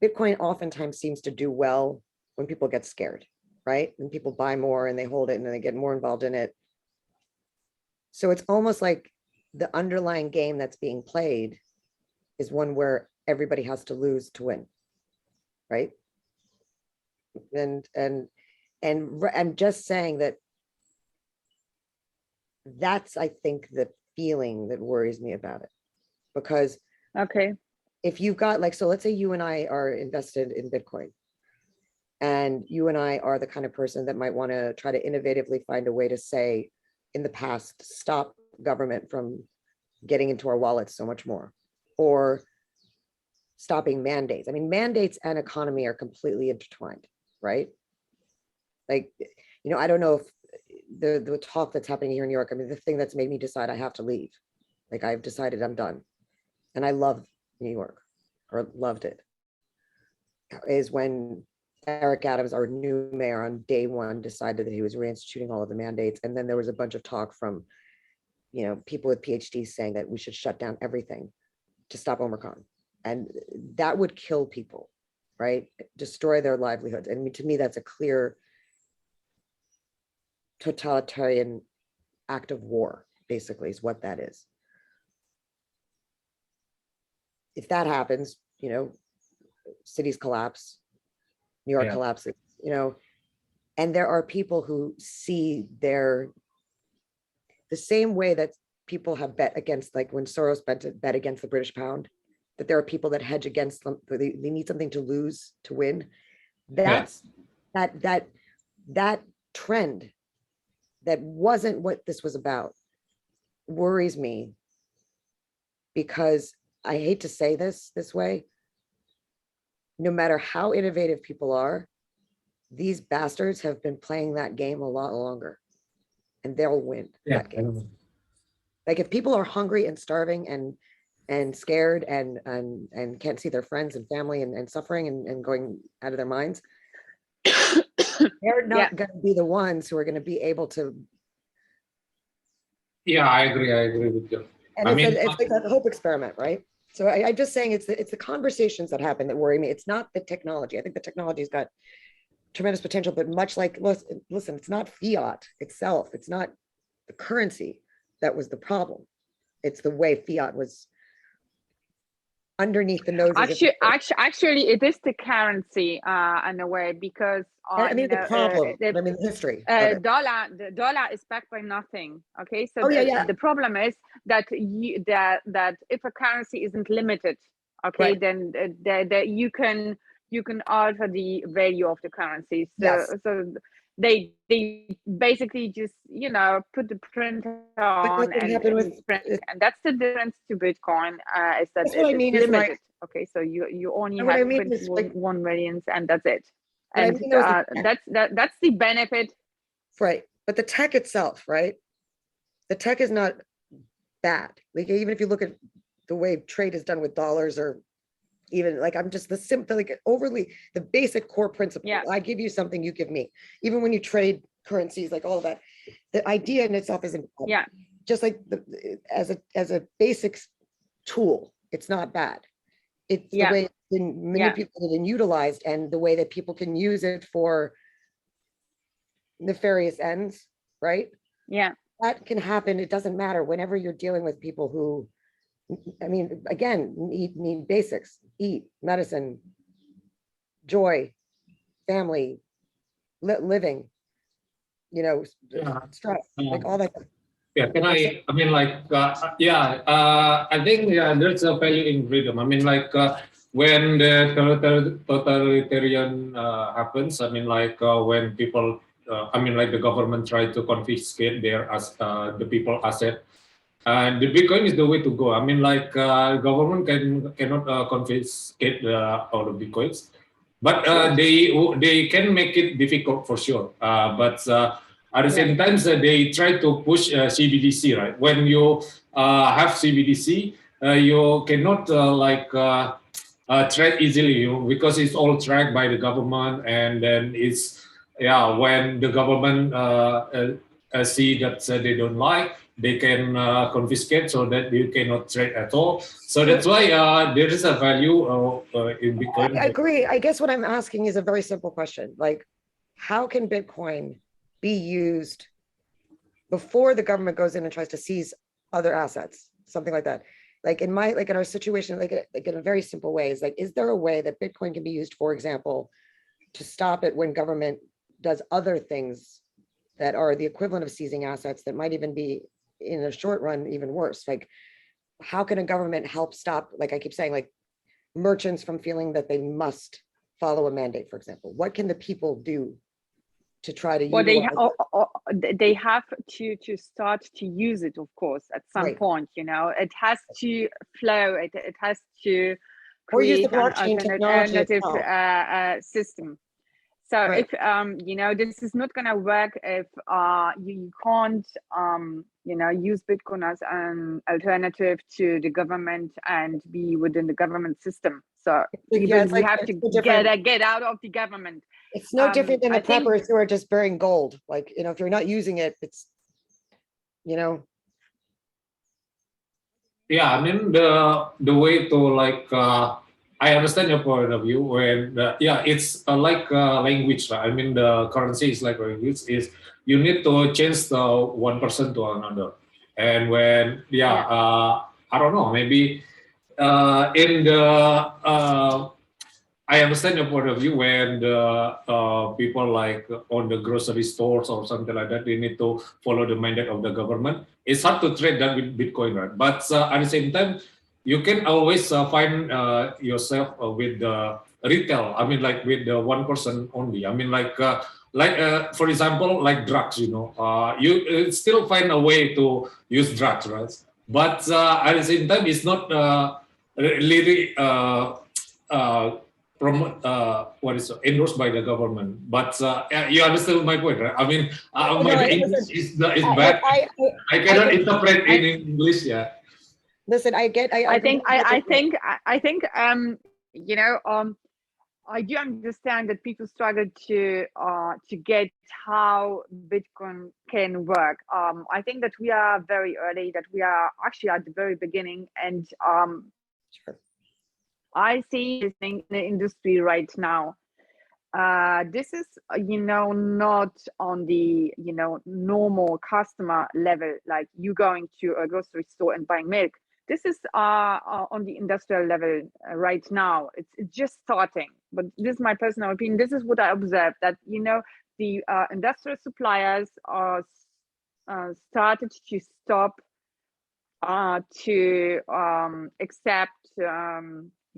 Speaker 2: Bitcoin oftentimes seems to do well when people get scared, right? When people buy more and they hold it and then they get more involved in it. So it's almost like the underlying game that's being played is one where everybody has to lose to win, right? And I'm just saying that's, I think, the feeling that worries me about it. Because
Speaker 3: Okay.
Speaker 2: if you've got like, so let's say you and I are invested in Bitcoin, and you and I are the kind of person that might want to try to innovatively find a way to say, in the past, stop government from getting into our wallets so much more, or stopping mandates. I mean, mandates and economy are completely intertwined, right? Like, you know, I don't know if the talk that's happening here in New York, I mean, the thing that's made me decide I have to leave, like I've decided I'm done. And I love New York, or loved it, is when Eric Adams, our new mayor, on day one decided that he was reinstituting all of the mandates. And then there was a bunch of talk from, you know, people with PhDs saying that we should shut down everything to stop Omicron. And that would kill people, right? Destroy their livelihoods. And to me, that's a clear totalitarian act of war, basically, is what that is. If that happens, you know, cities collapse, New York collapses, you know, and there are people who see the same way that people have bet against, like when Soros bet against the British pound, that there are people that hedge against them. They need something to lose to win. That's that trend that wasn't what this was about worries me, because I hate to say this way, no matter how innovative people are, these bastards have been playing that game a lot longer, and they'll win that game. Like if people are hungry and starving and scared and can't see their friends and family and suffering and going out of their minds, they're not going to be the ones who are going to be able to.
Speaker 1: Yeah, I agree with you.
Speaker 2: And it's like a hope experiment, right? So I'm just saying it's the conversations that happen that worry me. It's not the technology. I think the technology's got tremendous potential, but much like, listen, it's not fiat itself. It's not the currency that was the problem. It's the way fiat was underneath the nose.
Speaker 3: Actually, it is the currency in a way, because
Speaker 2: I mean the problem. I mean the history.
Speaker 3: The dollar is backed by nothing. Okay, so the problem is that that if a currency isn't limited, okay, then you can alter the value of the currency. So they basically just, you know, put the printer on and print, and that's the difference to Bitcoin. Is that it's limited. Like, okay, so you only have 21 millions, and that's it. And that's the benefit,
Speaker 2: right? But the tech itself, right? The tech is not bad. Like even if you look at the way trade is done with dollars, or even like I'm just the simple, like overly the basic core principle. Yeah. I give you something, you give me. Even when you trade currencies, like all of that, the idea in itself isn't. Yeah. Just like as a basic tool, it's not bad. It's the way it's been manipulated and utilized, and the way that people can use it for nefarious ends, right? Yeah. That can happen. It doesn't matter whenever you're dealing with people who, I mean, again, need basics: eat, medicine, joy, family, living, you know, stress, like all that.
Speaker 1: Yeah, I mean, like, I think there's a value in freedom. I mean, like, when the totalitarian happens, I mean, like, when people, I mean, like, the government try to confiscate the people asset. And the Bitcoin is the way to go. I mean, like, government cannot confiscate all the Bitcoins, but they can make it difficult for sure. But at the same time, they try to push CBDC, right? When you have CBDC, you cannot trade easily, because it's all tracked by the government, and then it's when the government see that they don't like, they can confiscate, so that you cannot trade at all. So that's why there is a value in Bitcoin.
Speaker 2: I agree. I guess what I'm asking is a very simple question. Like, how can Bitcoin be used before the government goes in and tries to seize other assets, something like that? Like in our situation, like in a very simple way, is like, is there a way that Bitcoin can be used, for example, to stop it when government does other things that are the equivalent of seizing assets that might even be in the short run, even worse. Like, how can a government help stop, like I keep saying, like merchants from feeling that they must follow a mandate, for example? What can the people do to try to
Speaker 3: Well,
Speaker 2: utilize
Speaker 3: they have to start to use it, of course, at some
Speaker 2: Right.
Speaker 3: point, you know, it has to flow, it has to
Speaker 2: Or use the
Speaker 3: create an
Speaker 2: blockchain technology
Speaker 3: alternative
Speaker 2: itself.
Speaker 3: system. So
Speaker 2: Right.
Speaker 3: if you know, this is not going to work if you can't you know, use Bitcoin as an alternative to the government and be within the government system. So
Speaker 2: Yeah,
Speaker 3: even
Speaker 2: it's
Speaker 3: we
Speaker 2: like
Speaker 3: have
Speaker 2: it's
Speaker 3: to
Speaker 2: no different.
Speaker 3: get out of the government.
Speaker 2: It's no different than the
Speaker 3: I think
Speaker 2: preppers who are just burying gold. Like, you know, if you're not using it, it's, you know.
Speaker 1: Yeah, I mean the way to like I understand your point of view when yeah, it's like language, right? I mean the currency is like language, is you need to change the one person to another, and when
Speaker 3: yeah.
Speaker 1: I don't know, maybe in the I understand your point of view when the people like on the grocery stores or something like that, they need to follow the mandate of the government. It's hard to trade that with Bitcoin, right? But at the same time, you can always find yourself with the retail. I mean, like with the one person only. I mean, like for example, like drugs. You know, you still find a way to use drugs, right? But at the same time, it's not really. Promote what is endorsed by the government, but you understand my point, right? I mean,
Speaker 2: No,
Speaker 1: my
Speaker 2: I
Speaker 1: English
Speaker 2: listen.
Speaker 1: is
Speaker 2: Look,
Speaker 1: bad. I
Speaker 2: I
Speaker 1: cannot
Speaker 2: get,
Speaker 1: interpret
Speaker 2: I
Speaker 1: in English. Yeah,
Speaker 2: listen. I get. I
Speaker 3: I think
Speaker 2: completely get your point.
Speaker 3: I think you know, I do understand that people struggle to get how Bitcoin can work. I think that we are very early, that we are actually at the very beginning, and
Speaker 2: Sure.
Speaker 3: I see this thing in the industry right now. This is, you know, not on the, you know, normal customer level, like you going to a grocery store and buying milk. This is on the industrial level right now. It's just starting, but this is my personal opinion. This is what I observed, that, you know, the industrial suppliers are started to stop to accept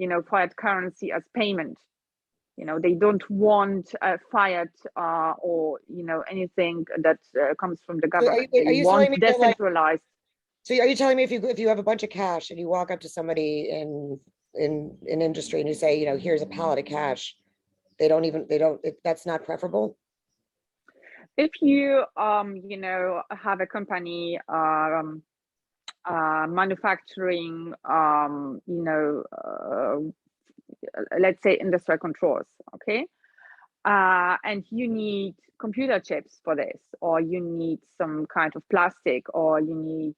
Speaker 3: you know, fiat currency as payment. You know, they don't want fiat or, you know, anything that comes from the
Speaker 2: So
Speaker 3: government.
Speaker 2: are
Speaker 3: They
Speaker 2: you telling
Speaker 3: want
Speaker 2: me that, like,
Speaker 3: decentralized.
Speaker 2: so are you telling me if you have a bunch of cash and you walk up to somebody in industry and you say, you know, here's a pallet of cash, they don't, that's not preferable?
Speaker 3: If you you know, have a company manufacturing you know, let's say industrial controls, okay, and you need computer chips for this, or you need some kind of plastic, or you need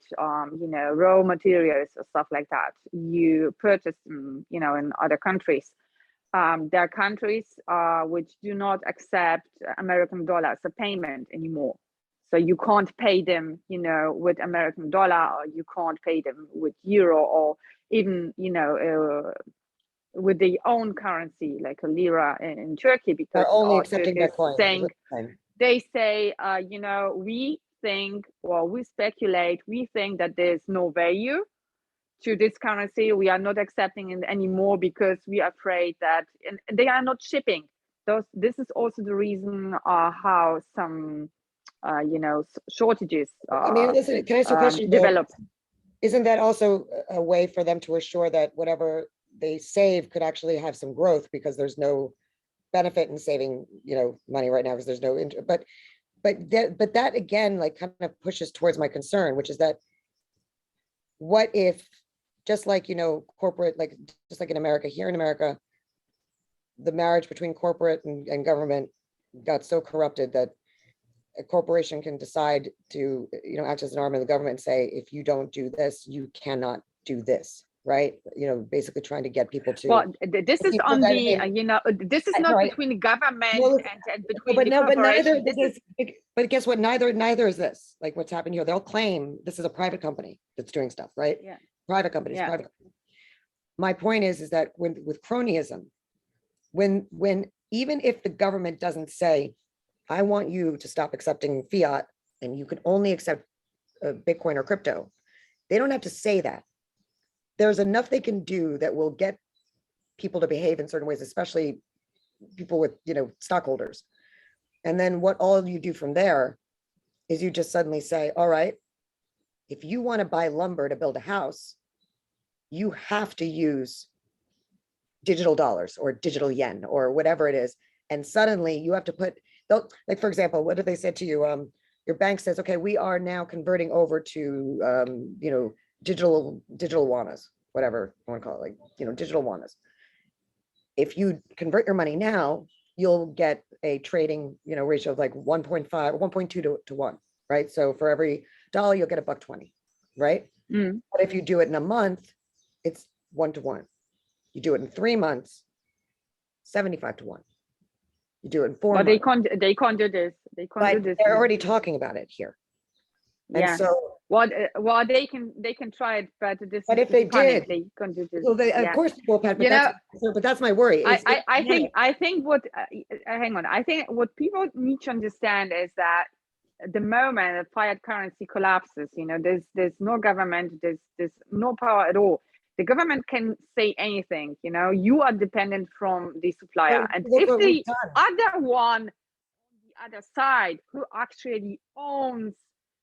Speaker 3: you know, raw materials or stuff like that, you purchase them, you know, in other countries. There are countries which do not accept American dollar as a payment anymore. So you can't pay them, you know, with American dollar, or you can't pay them with euro, or even, you know, with their own currency, like a lira in Turkey, because
Speaker 2: They're only accepting
Speaker 3: Turkey is
Speaker 2: Bitcoin.
Speaker 3: saying, they say, you know, we think, or we speculate, we think that there's no value to this currency. We are not accepting it anymore because we are afraid that, and they are not shipping those. This is also the reason how some you know, shortages
Speaker 2: I mean, listen, can I ask you a question though?
Speaker 3: develop.
Speaker 2: Isn't that also a way for them to assure that whatever they save could actually have some growth, because there's no benefit in saving, you know, money right now because there's no but that again, like, kind of pushes towards my concern, which is that what if, just like, you know, corporate, like just like in America, here in America, the marriage between corporate and government got so corrupted that a corporation can decide to, you know, act as an arm of the government and say, if you don't do this, you cannot do this, right? You know, basically trying to get people to.
Speaker 3: Well, this is on the, you know, this is not between the government and between the corporation.
Speaker 2: But guess what? Neither is this. Like what's happened here. They'll claim this is a private company that's doing stuff, right?
Speaker 3: Yeah.
Speaker 2: Private companies,
Speaker 3: Yeah.
Speaker 2: private. My point is that with cronyism, when even if the government doesn't say, I want you to stop accepting fiat and you can only accept Bitcoin or crypto. They don't have to say that. There's enough they can do that will get people to behave in certain ways, especially people with, stockholders. And then what all you do from there is you just suddenly say, all right, if you want to buy lumber to build a house, you have to use digital dollars or digital yen or whatever it is. And suddenly you have to put, like, for example, what did they say to you? Your bank says, okay, we are now converting over to, digital wanas, whatever you want to call it, like, digital wanas. If you convert your money now, you'll get a trading, ratio of like 1.5, 1.2 to 1, right? So for every dollar, you'll get $1.20, right? But if you do it in a month, it's 1 to 1. You do it in 3 months, 75 to 1. You do it in 4 months.
Speaker 3: But they can't do this. They can't do this.
Speaker 2: They're already talking about it here.
Speaker 3: Yeah.
Speaker 2: And so
Speaker 3: they can try it, but this.
Speaker 2: But if they did,
Speaker 3: they can't do this.
Speaker 2: well, of course people will panic, but that's my worry.
Speaker 3: I think what hang on. I think what people need to understand is that the moment a fiat currency collapses, there's no government, there's no power at all. The government can say anything, you are dependent from the supplier. And if the other one on the other side who actually owns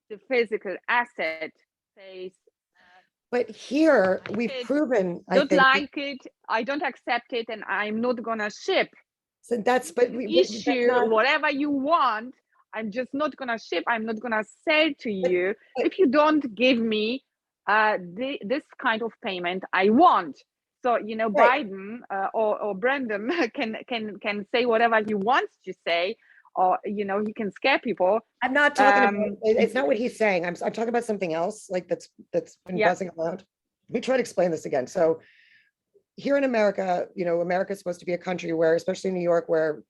Speaker 3: the physical asset says,
Speaker 2: but here we've proven,
Speaker 3: I don't like it, I don't accept it, and I'm not gonna ship.
Speaker 2: So that's, but
Speaker 3: issue whatever you want, I'm just not gonna ship, I'm not gonna sell to you if you don't give me this kind of payment I want. So right. Biden or Brandon can say whatever he wants to say, or he can scare people.
Speaker 2: I'm not talking about, it's not what he's saying. I'm talking about something else, like that's been buzzing around. Let me try to explain this again. So here in America, America is supposed to be a country where, especially in New York, where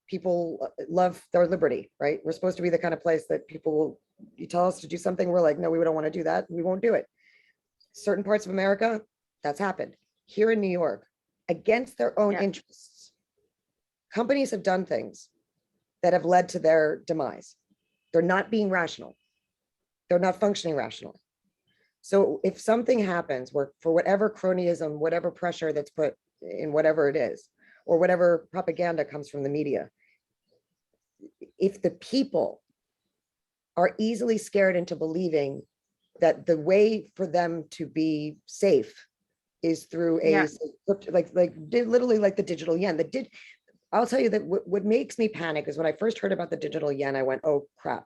Speaker 2: people love their liberty, right? We're supposed to be the kind of place that people will, you tell us to do something, we're like, no, we don't want to do that. We won't do it. Certain parts of America, that's happened. Here in New York, against their own interests, companies have done things that have led to their demise. They're not being rational. They're not functioning rationally. So if something happens where, for whatever cronyism, whatever pressure that's put in whatever it is, or whatever propaganda comes from the media, if the people are easily scared into believing that the way for them to be safe is through a like literally like the digital yen. I'll tell you that what makes me panic is when I first heard about the digital yen, I went, oh crap.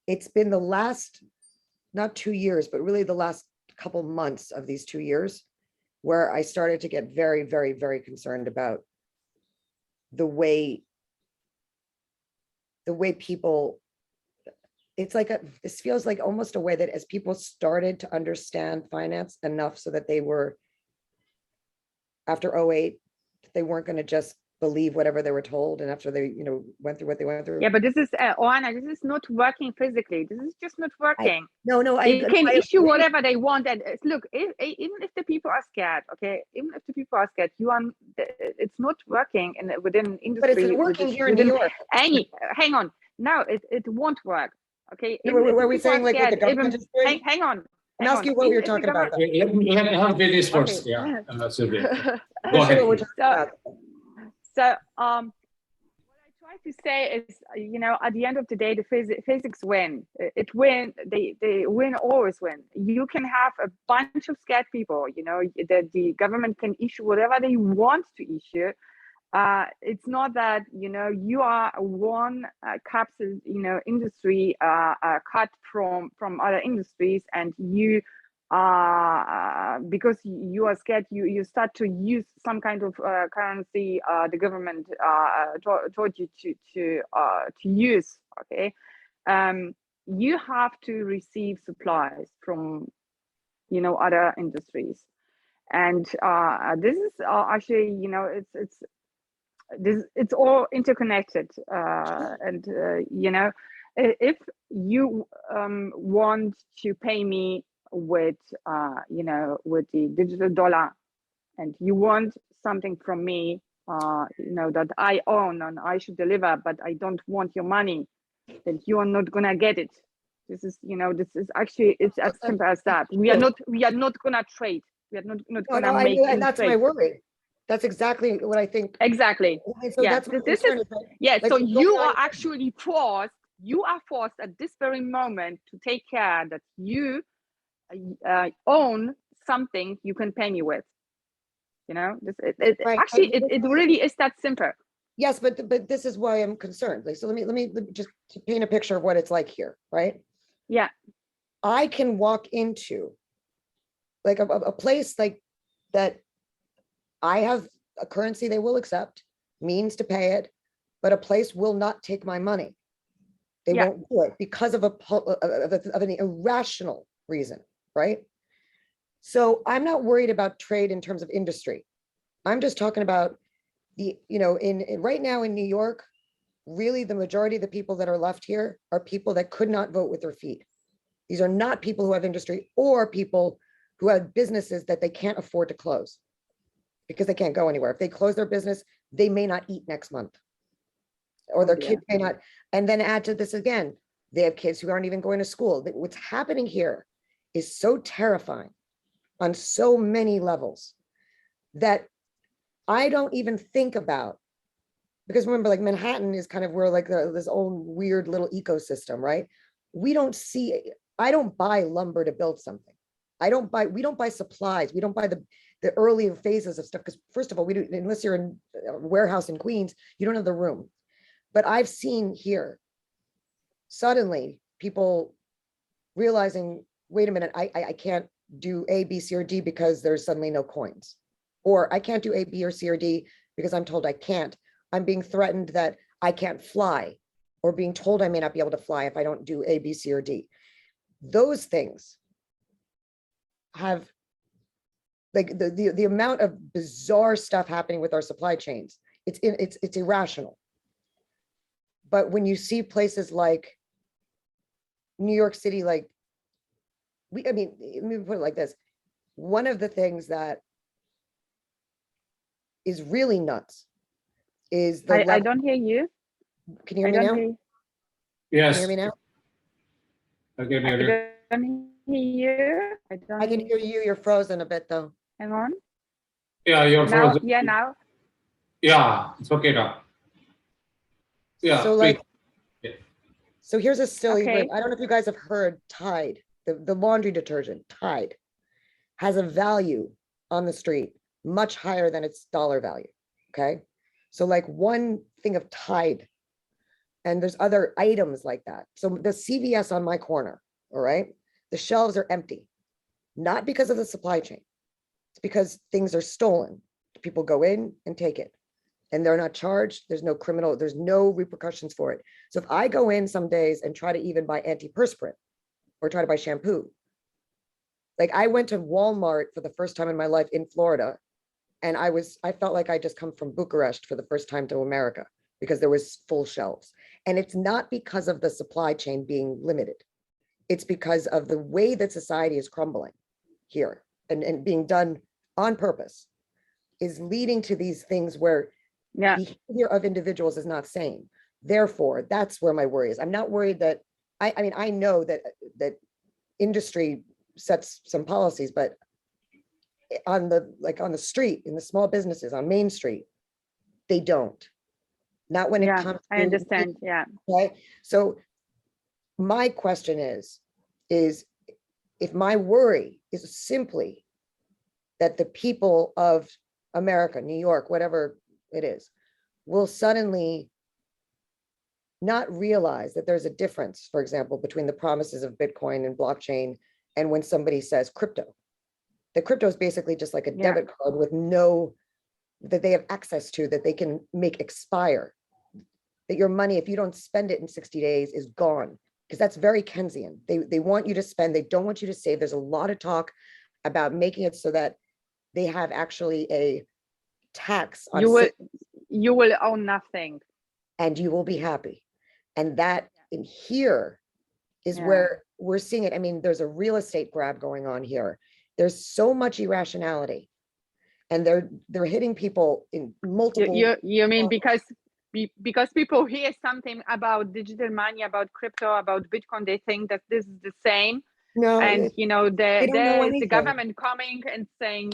Speaker 2: It's been the last, not 2 years, but really the last couple months of these 2 years where I started to get very, very, very concerned about the way people, it's like this feels like almost a way that as people started to understand finance enough so that they were, after 2008, they weren't going to just believe whatever they were told, and after they went through what they went through.
Speaker 3: Yeah, but this is Oana, this is not working physically. This is just not working.
Speaker 2: They
Speaker 3: can issue whatever they want. And look, even if the people are scared, okay, even if the people are scared, it's not working within industry.
Speaker 2: But it's working here in New York.
Speaker 3: Hang on, no, it won't work. Okay,
Speaker 2: were we saying like what the government is doing?
Speaker 3: Hang on.
Speaker 2: I'm asking you what you're talking about.
Speaker 1: Let me finish first.
Speaker 3: Okay.
Speaker 1: Yeah, that's it. Go ahead.
Speaker 3: So what I try to say is, at the end of the day, the physics win. They win, always win. You can have a bunch of scared people, the government can issue whatever they want to issue. It's not that, you are one capsule, industry cut from other industries, and you because you are scared, you start to use some kind of currency the government told you to use. Okay, you have to receive supplies from other industries, and this is actually it's all interconnected, and if you want to pay me with with the digital dollar, and you want something from me that I own and I should deliver, but I don't want your money, then you are not gonna get it. This is, you know, this is actually, it's as simple as that. We are not gonna trade. We are not gonna make
Speaker 2: and that's
Speaker 3: trade.
Speaker 2: my worry. That's exactly what I think.
Speaker 3: Exactly.
Speaker 2: And so
Speaker 3: Yeah,
Speaker 2: that's my
Speaker 3: this
Speaker 2: concern
Speaker 3: is,
Speaker 2: that,
Speaker 3: yeah.
Speaker 2: like,
Speaker 3: So
Speaker 2: what's
Speaker 3: you
Speaker 2: going
Speaker 3: are
Speaker 2: on-
Speaker 3: actually forced. You are forced at this very moment to take care that you own something you can pay me with. You know, this
Speaker 2: Right.
Speaker 3: actually it really is that simple.
Speaker 2: Yes, but this is why I'm concerned. Like, so let me just to paint a picture of what it's like here, right?
Speaker 3: Yeah.
Speaker 2: I can walk into like a place like that. I have a currency they will accept, means to pay it, but a place will not take my money. They
Speaker 3: Yeah.
Speaker 2: won't do it because of an irrational reason, right? So I'm not worried about trade in terms of industry. I'm just talking about the, you know, in right now in New York, really the majority of the people that are left here are people that could not vote with their feet. These are not people who have industry or people who have businesses that they can't afford to close because they can't go anywhere. If they close their business, they may not eat next month, or their kids may not. And then add to this again, they have kids who aren't even going to school. What's happening here is so terrifying on so many levels that I don't even think about, because remember, like Manhattan is kind of where like this own weird little ecosystem, right? We don't see, I don't buy lumber to build something. We don't buy supplies. We don't buy the earlier phases of stuff, because first of all, we do, unless you're in a warehouse in Queens, you don't have the room. But I've seen here, suddenly people realizing, wait a minute, I can't do A, B, C, or D because there's suddenly no coins. Or I can't do A, B, or C, or D because I'm told I can't. I'm being threatened that I can't fly, or being told I may not be able to fly if I don't do A, B, C, or D. Those things have, like, the amount of bizarre stuff happening with our supply chains, it's irrational. But when you see places like New York City, like I mean, let me put it like this. One of the things that is really nuts is the
Speaker 3: I don't hear you.
Speaker 2: Can you hear me now? Can
Speaker 1: Yes.
Speaker 2: you hear me now?
Speaker 1: I can hear you.
Speaker 3: I don't hear you.
Speaker 2: I can hear you. You're frozen a bit though.
Speaker 3: Hang on.
Speaker 1: Yeah, you're
Speaker 3: Now,
Speaker 1: frozen.
Speaker 3: yeah, now.
Speaker 1: Yeah, it's okay now. Yeah,
Speaker 2: So
Speaker 1: please.
Speaker 2: like, so here's a silly,
Speaker 3: Okay.
Speaker 2: I don't know if you guys have heard Tide, the laundry detergent, Tide, has a value on the street much higher than its dollar value. Okay. So like one thing of Tide, and there's other items like that. So the CVS on my corner, all right, the shelves are empty, not because of the supply chain. It's because things are stolen. People go in and take it, and they're not charged. There's no criminal, there's no repercussions for it. So if I go in some days and try to even buy antiperspirant or try to buy shampoo, like I went to Walmart for the first time in my life in Florida, and I felt like I just come from Bucharest for the first time to America, because there was full shelves. And it's not because of the supply chain being limited. It's because of the way that society is crumbling here and being done on purpose is leading to these things where behavior of individuals is not sane. Therefore, that's where my worry is. I'm not worried that, I mean, I know that industry sets some policies, but on the street, in the small businesses on Main Street, they don't. Not when it comes to,
Speaker 3: I understand. Yeah.
Speaker 2: right. So my question is if my worry is simply that the people of America, New York, whatever it is, will suddenly not realize that there's a difference, for example, between the promises of Bitcoin and blockchain and when somebody says crypto. The crypto is basically just like a debit card with that they have access to, that they can make expire. That your money, if you don't spend it in 60 days, is gone. Because that's very Keynesian. They want you to spend, they don't want you to save. There's a lot of talk about making it so that they have actually a tax on
Speaker 3: you will own nothing.
Speaker 2: And you will be happy. And that in here is where we're seeing it. I mean, there's a real estate grab going on here. There's so much irrationality. And they're hitting people in multiple.
Speaker 3: You mean because because people hear something about digital money, about crypto, about Bitcoin, they think that this is the same.
Speaker 2: No,
Speaker 3: And you know,
Speaker 2: they don't know
Speaker 3: there's
Speaker 2: anything.
Speaker 3: the government coming and saying,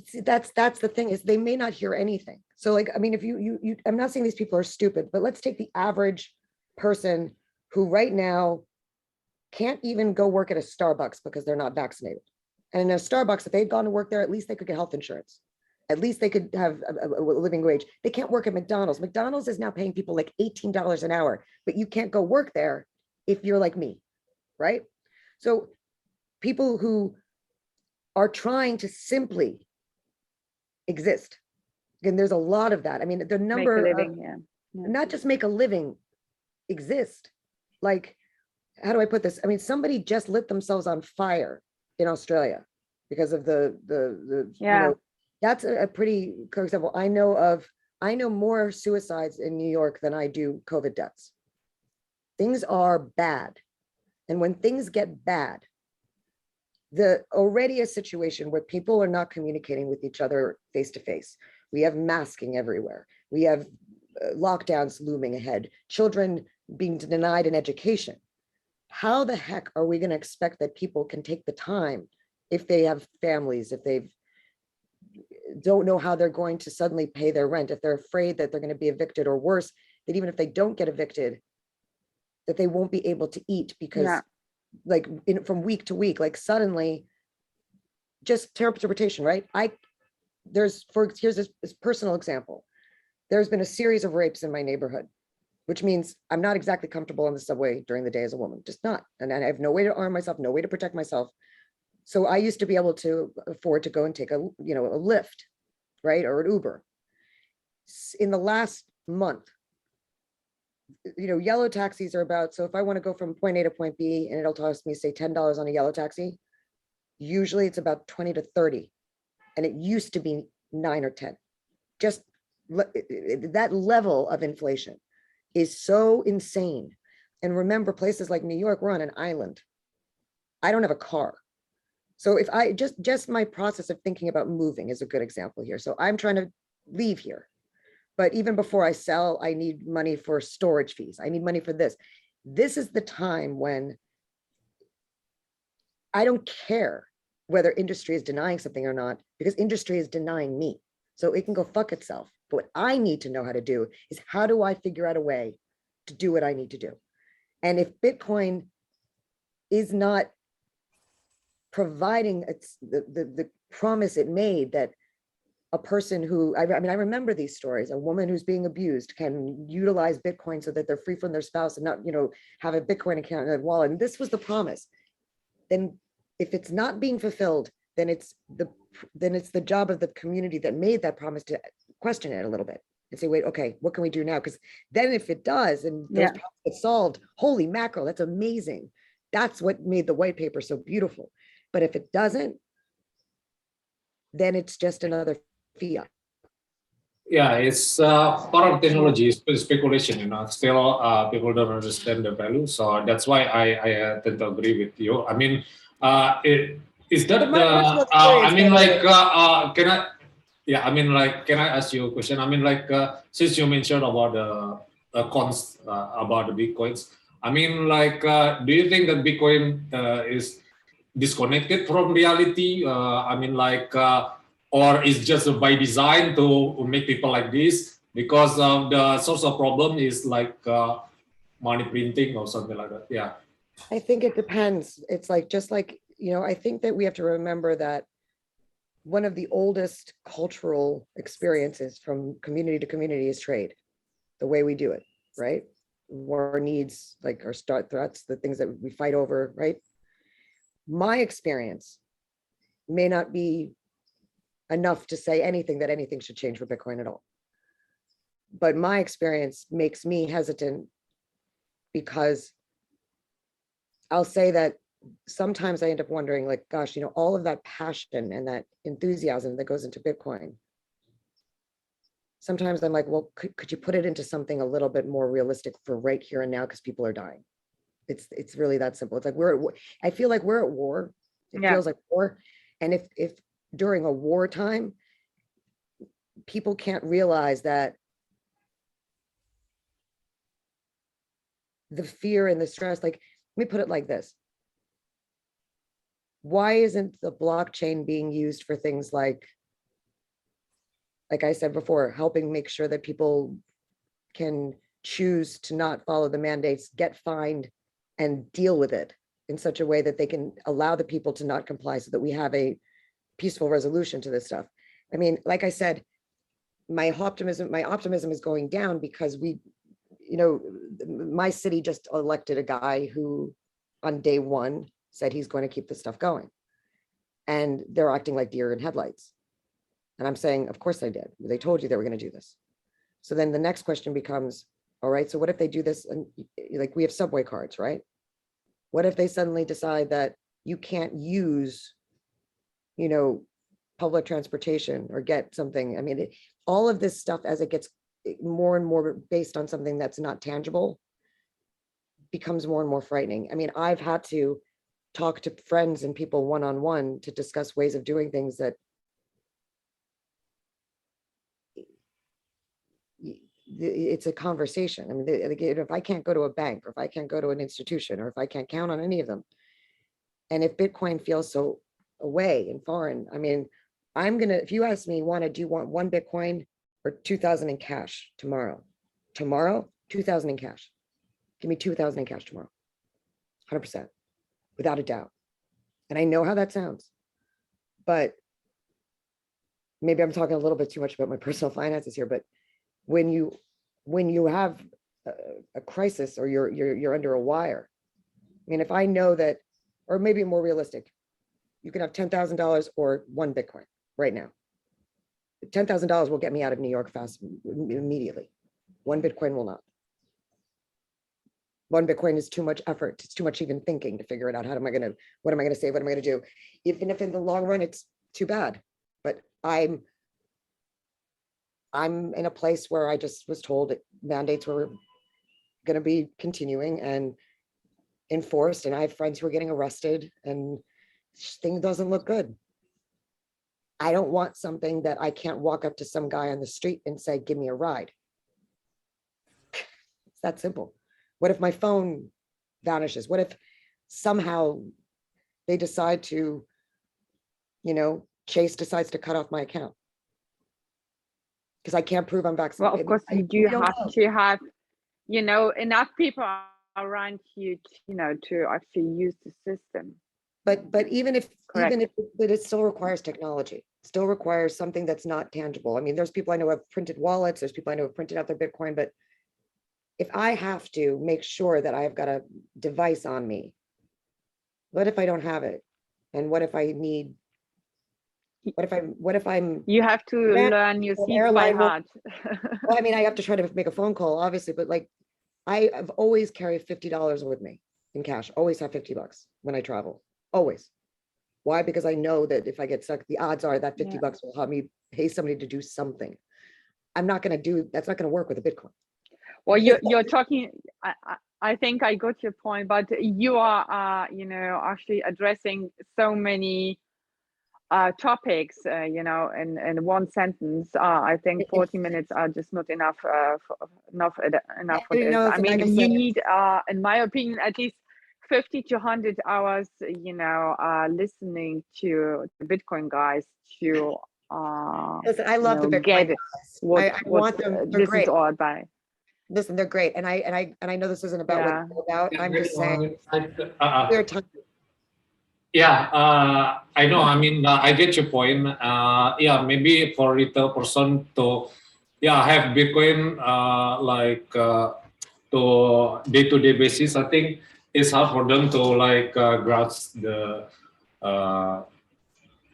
Speaker 2: See, that's the thing, is they may not hear anything. So like, I mean, if you I'm not saying these people are stupid, but let's take the average person who right now can't even go work at a Starbucks because they're not vaccinated. And in a Starbucks, if they'd gone to work there, at least they could get health insurance. At least they could have a living wage. They can't work at McDonald's. McDonald's is now paying people like $18 an hour, but you can't go work there if you're like me, right? So people who are trying to simply exist, and there's a lot of that. I mean, the number
Speaker 3: make a living,
Speaker 2: of,
Speaker 3: yeah.
Speaker 2: not just make a living, exist. Like, how do I put this? I mean, somebody just lit themselves on fire in Australia because of the
Speaker 3: Yeah.
Speaker 2: you know, that's a pretty clear example. I know more suicides in New York than I do COVID deaths. Things are bad. And when things get bad, already a situation where people are not communicating with each other face to face. We have masking everywhere. We have lockdowns looming ahead, children being denied an education. How the heck are we going to expect that people can take the time if they have families, if they don't know how they're going to suddenly pay their rent, if they're afraid that they're going to be evicted, or worse, that even if they don't get evicted, that they won't be able to eat because like from week to week, like suddenly, just interpretation, right? Here's this personal example. There's been a series of rapes in my neighborhood, which means I'm not exactly comfortable on the subway during the day as a woman, just not. And I have no way to arm myself, no way to protect myself. So I used to be able to afford to go and take a Lyft, right? Or an Uber. In the last month, yellow taxis are about, so if I want to go from point A to point B and it'll cost me say $10 on a yellow taxi, usually it's about 20 to 30. And it used to be 9 or 10. Just that level of inflation is so insane. And remember, places like New York, we're on an island. I don't have a car. So if I just my process of thinking about moving is a good example here. So I'm trying to leave here. But even before I sell, I need money for storage fees. I need money for this. This is the time when I don't care whether industry is denying something or not, because industry is denying me. So it can go fuck itself. But what I need to know how to do is, how do I figure out a way to do what I need to do? And if Bitcoin is not providing the promise it made, that a person who, I remember these stories, a woman who's being abused can utilize Bitcoin so that they're free from their spouse and not, have a Bitcoin account in a wallet. And this was the promise. Then if it's not being fulfilled, then it's the job of the community that made that promise to question it a little bit and say, wait, okay, what can we do now? Because then if it does, and those problems get solved, holy mackerel, that's amazing. That's what made the white paper so beautiful. But if it doesn't, then it's just another fiat.
Speaker 1: Yeah, it's part of technology, speculation, still people don't understand the value. So that's why I tend to agree with you. I mean, is that I mean, like, can I, yeah, I mean, like, can I ask you a question? I mean, like, since you mentioned about the cons about the Bitcoins, I mean, like, do you think that Bitcoin is disconnected from reality? I mean, like, or is just by design to make people like this, because the source of problem is like money printing or something like that? Yeah.
Speaker 2: I think it depends. It's like, just like, I think that we have to remember that one of the oldest cultural experiences from community to community is trade, the way we do it, right? War needs, like our start threats, the things that we fight over, right? My experience may not be enough to say that anything should change for Bitcoin at all. But my experience makes me hesitant, because I'll say that sometimes I end up wondering, like, gosh, all of that passion and that enthusiasm that goes into Bitcoin, sometimes I'm like, well, could you put it into something a little bit more realistic for right here and now, because people are dying. It's really that simple. It's like I feel like we're at war. It feels like war. And if during a wartime, people can't realize that the fear and the stress. Like, let me put it like this. Why isn't the blockchain being used for things like I said before, helping make sure that people can choose to not follow the mandates, get fined, and deal with it in such a way that they can allow the people to not comply so that we have a peaceful resolution to this stuff. I mean, like I said, my optimism is going down because my city just elected a guy who on day one said he's going to keep this stuff going. And they're acting like deer in headlights. And I'm saying, of course they did. They told you they were going to do this. So then the next question becomes, all right, so what if they do this? And like, we have subway cards, right? What if they suddenly decide that you can't use, public transportation or get something? I mean, all of this stuff, as it gets more and more based on something that's not tangible, becomes more and more frightening. I mean, I've had to talk to friends and people one-on-one to discuss ways of doing things that it's a conversation. I mean, if I can't go to a bank, or if I can't go to an institution, or if I can't count on any of them, and if Bitcoin feels so away and foreign, I mean, if you ask me, do you want 1 Bitcoin or 2,000 in cash tomorrow? 2,000 in cash. Give me 2,000 in cash tomorrow. 100%, without a doubt. And I know how that sounds, but maybe I'm talking a little bit too much about my personal finances here, but when you have a crisis, or you're under a wire, I mean, if I know that, or maybe more realistic, you can have $10,000 or 1 Bitcoin right now. $10,000 will get me out of New York fast, immediately. 1 Bitcoin will not. 1 Bitcoin is too much effort. It's too much even thinking to figure it out. What am I going to say? What am I going to do? Even if in the long run, it's too bad. But I'm in a place where I just was told that mandates were going to be continuing and enforced. And I have friends who are getting arrested, and thing doesn't look good. I don't want something that I can't walk up to some guy on the street and say, give me a ride. It's that simple. What if my phone vanishes? What if somehow they decide to, Chase decides to cut off my account because I can't prove I'm vaccinated?
Speaker 3: Well, of course, you do have to have, enough people around you, to actually use the system.
Speaker 2: But even if
Speaker 3: Correct.
Speaker 2: it still requires technology, still requires something that's not tangible. I mean, there's people I know have printed wallets, there's people I know have printed out their Bitcoin, but if I have to make sure that I've got a device on me, what if I don't have it? And what if I need, what if I'm,
Speaker 3: you have to learn your seats by heart.
Speaker 2: Well, I mean, I have to try to make a phone call, obviously, but like, I've always carried $50 with me in cash, always have $50 when I travel, always. Why? Because I know that if I get stuck, the odds are that $50 will help me pay somebody to do something. I'm not going to do, that's not going to work with a Bitcoin.
Speaker 3: Well, you're talking, I think I got your point, but you are, actually addressing so many topics, in one sentence. I think 40 minutes are just not enough, enough for this. I mean, you need, in my opinion, at least 50 to 100 hours, listening to the Bitcoin guys to,
Speaker 2: listen, I love the Bitcoin
Speaker 3: guys.
Speaker 2: I want them. They're
Speaker 3: this
Speaker 2: great.
Speaker 3: is all about.
Speaker 2: Listen, they're great, and I know this isn't about what it's about. I'm just saying.
Speaker 1: I know. I mean, I get your point. Maybe for retail person to, have Bitcoin to day-to-day basis. I think it's hard for them to grasp the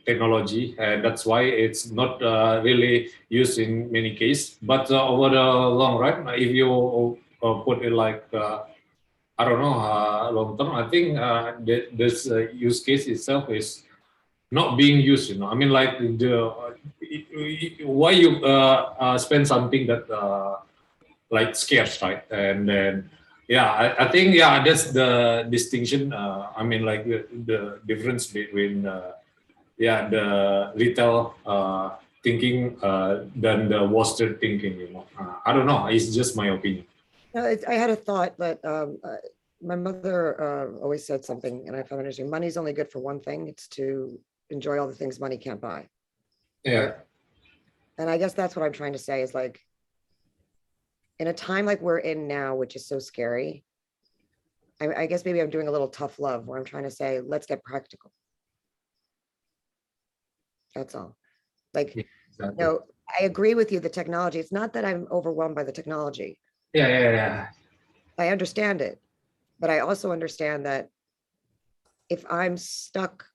Speaker 1: technology, and that's why it's not really used in many cases. But over the long run, if you put it I don't know, long term, I think this use case itself is not being used. I mean, like why you spend something that like scarce, right? And then I think that's the distinction. I mean, like the difference between the retail thinking than the Wall Street thinking. I don't know. It's just my opinion.
Speaker 2: I had a thought, but my mother always said something, and I found it interesting. Money's only good for one thing. It's to enjoy all the things money can't buy.
Speaker 1: Yeah.
Speaker 2: And I guess that's what I'm trying to say is like, in a time like we're in now, which is so scary, I guess maybe I'm doing a little tough love where I'm trying to say, let's get practical. That's all. Like,
Speaker 1: Yeah, exactly.
Speaker 2: you know, I agree with you, the technology. It's not that I'm overwhelmed by the technology.
Speaker 1: Yeah.
Speaker 2: I understand it, but I also understand that if I'm stuck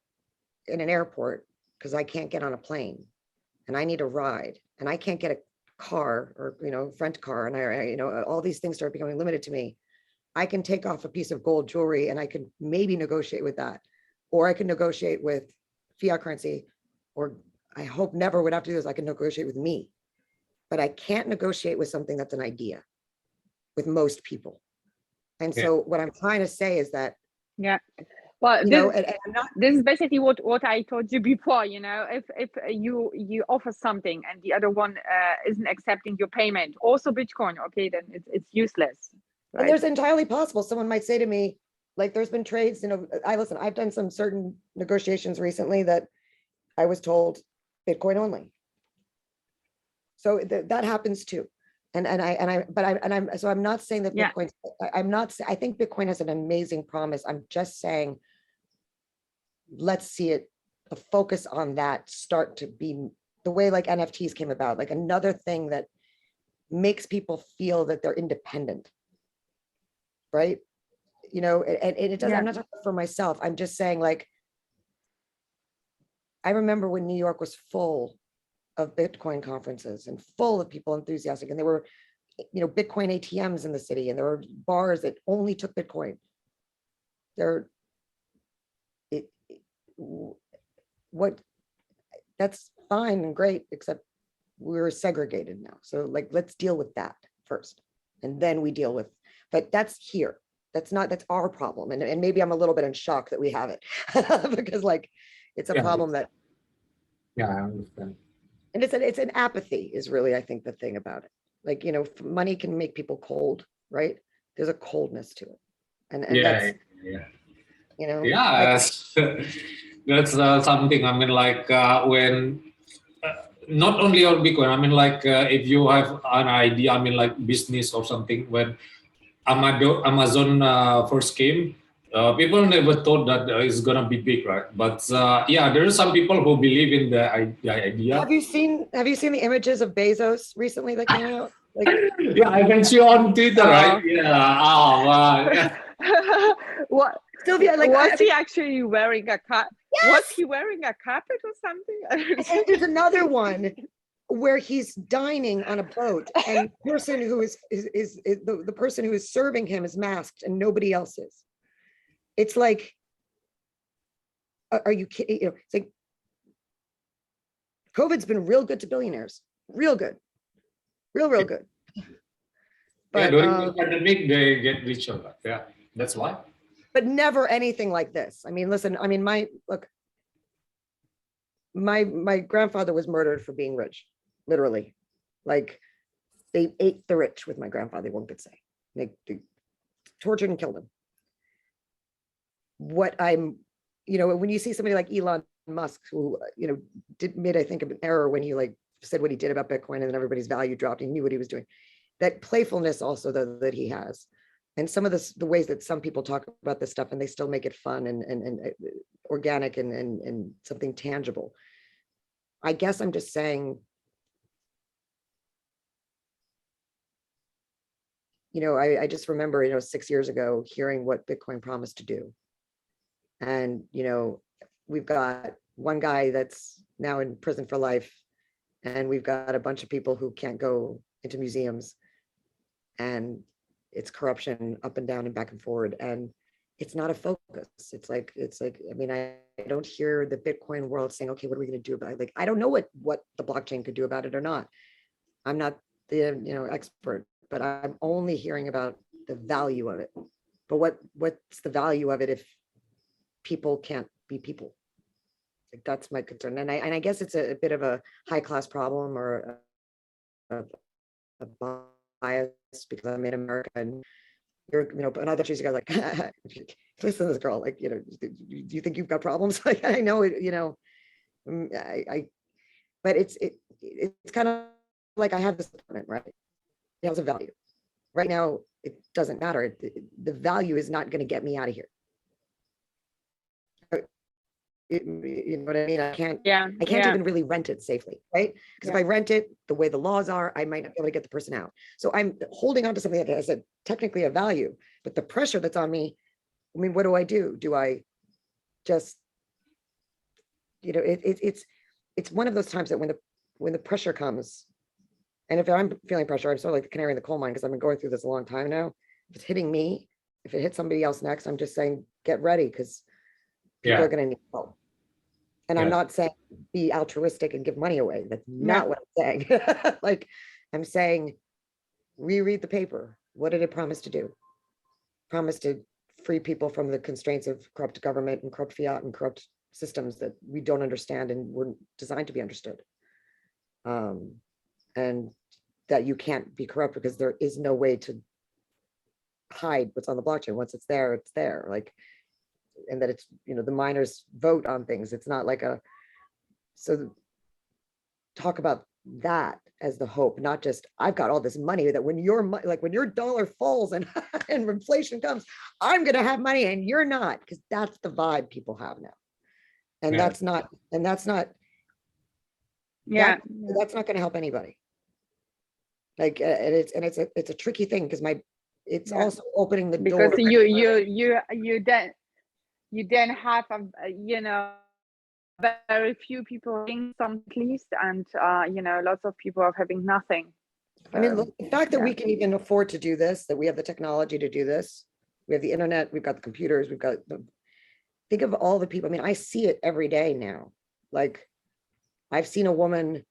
Speaker 2: in an airport because I can't get on a plane and I need a ride and I can't get a car or, you know, rent car, and you know, all these things start becoming limited to me, I can take off a piece of gold jewelry and I can maybe negotiate with that, or I can negotiate with fiat currency, or I hope never would have to do this. I can negotiate with me, but I can't negotiate with something that's an idea with most people. And so what I'm trying to say is that,
Speaker 3: yeah, well,
Speaker 2: you know, and I'm not,
Speaker 3: this is basically what I told you before. You know, if you offer something and the other one isn't accepting your payment, also Bitcoin, okay, then it's useless. Right?
Speaker 2: And there's entirely possible someone might say to me, like, there's been trades, you know, I've done some certain negotiations recently that I was told Bitcoin only. So that happens too. So I'm not saying that Bitcoin, I think Bitcoin has an amazing promise. I'm just saying, let's see it, a focus on that start to be the way like NFTs came about, like another thing that makes people feel that they're independent. Right? You know, and it does, I'm not talking for myself. I'm just saying, like, I remember when New York was full of Bitcoin conferences and full of people enthusiastic, and there were, you know, Bitcoin ATMs in the city, and there were bars that only took Bitcoin. That's fine and great, except we're segregated now. So like, let's deal with that first, and then we deal with, but that's here. That's our problem. And maybe I'm a little bit in shock that we have it because like, it's a problem that.
Speaker 1: Yeah, I understand.
Speaker 2: And it's an apathy is really, I think, the thing about it. Like, you know, money can make people cold, right? There's a coldness to it. And that's, you know.
Speaker 1: Yeah, that's something, I mean, like when, not only on Bitcoin, I mean, like if you have an idea, I mean, like business or something, when Amazon first came, people never thought that it's gonna be big, right? But yeah, there are some people who believe in the idea.
Speaker 2: Have you seen the images of Bezos recently that came out? Like,
Speaker 1: yeah, I can see on Twitter, right? Yeah. Oh, wow.
Speaker 3: What?
Speaker 2: Sylvia, like,
Speaker 3: was he actually wearing a cap?
Speaker 2: Yes!
Speaker 3: Was he wearing a carpet or something?
Speaker 2: And there's another one where he's dining on a boat, and the person who is the person who is serving him is masked, and nobody else is. It's like, are you kidding? You know, it's like COVID's been real good to billionaires, real good, real good.
Speaker 1: But during the pandemic, they get richer. Yeah, that's why.
Speaker 2: But never anything like this. I mean, listen. I mean, my grandfather was murdered for being rich, literally. Like, they ate the rich with my grandfather, one could say. They tortured and killed him. What I'm, you know, when you see somebody like Elon Musk, who, you know, made, I think, an error when he like said what he did about Bitcoin, and then everybody's value dropped. He knew what he was doing. That playfulness also that he has, and some of the ways that some people talk about this stuff and they still make it fun and organic and something tangible. I guess I'm just saying, you know, I just remember, you know, 6 years ago, hearing what Bitcoin promised to do. And, you know, we've got one guy that's now in prison for life, and we've got a bunch of people who can't go into museums, and it's corruption up and down and back and forward. And it's not a focus. It's like, I mean, I don't hear the Bitcoin world saying, okay, what are we going to do about it? Like, I don't know what the blockchain could do about it or not. I'm not the, you know, expert, but I'm only hearing about the value of it. But what's the value of it if people can't be people? Like, that's my concern. And I guess it's a bit of a high class problem, or a biased because I'm in America and you're, but other she's guys like, listen to this girl, like, do you think you've got problems? Like, I know it, but it's kind of like I have this apartment, right? It has a value. Right now, it doesn't matter. The value is not going to get me out of here. You know what I mean? I can't even really rent it safely, right? Because if I rent it the way the laws are, I might not be able to get the person out. So I'm holding on to something that has technically a value, but the pressure that's on me, I mean, what do? Do I just, it's one of those times that when the pressure comes, and if I'm feeling pressure, I'm sort of like the canary in the coal mine because I've been going through this a long time now. If it's hitting me, if it hits somebody else next, I'm just saying, get ready because people are going to need help. And I'm not saying be altruistic and give money away. That's not what I'm saying. Like, I'm saying, reread the paper. What did it promise to do? Promise to free people from the constraints of corrupt government and corrupt fiat and corrupt systems that we don't understand and weren't designed to be understood. And that you can't be corrupt because there is no way to hide what's on the blockchain. Once it's there, it's there. Like, and that it's, the miners vote on things. It's not like so talk about that as the hope, not just, I've got all this money that when your dollar falls and, and inflation comes, I'm going to have money and you're not, because that's the vibe people have now. And that's not that's not going to help anybody. Like, and it's a tricky thing because it's also opening the door.
Speaker 3: Because you then have very few people having some at least, and lots of people are having nothing.
Speaker 2: I mean, look, the fact that we can even afford to do this, that we have the technology to do this, we have the internet, we've got the computers, we've got think of all the people. I mean, I see it every day now. Like, I've seen a woman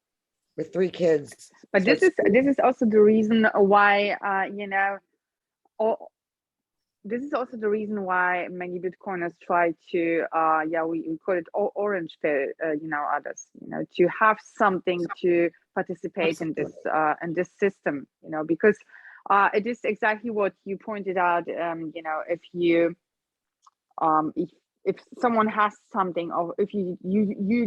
Speaker 2: with 3 kids.
Speaker 3: But this is also the reason why this is also the reason why many Bitcoiners try to we call it orange pill others, to have something to participate in this system, because it is exactly what you pointed out. If you if someone has something, or if you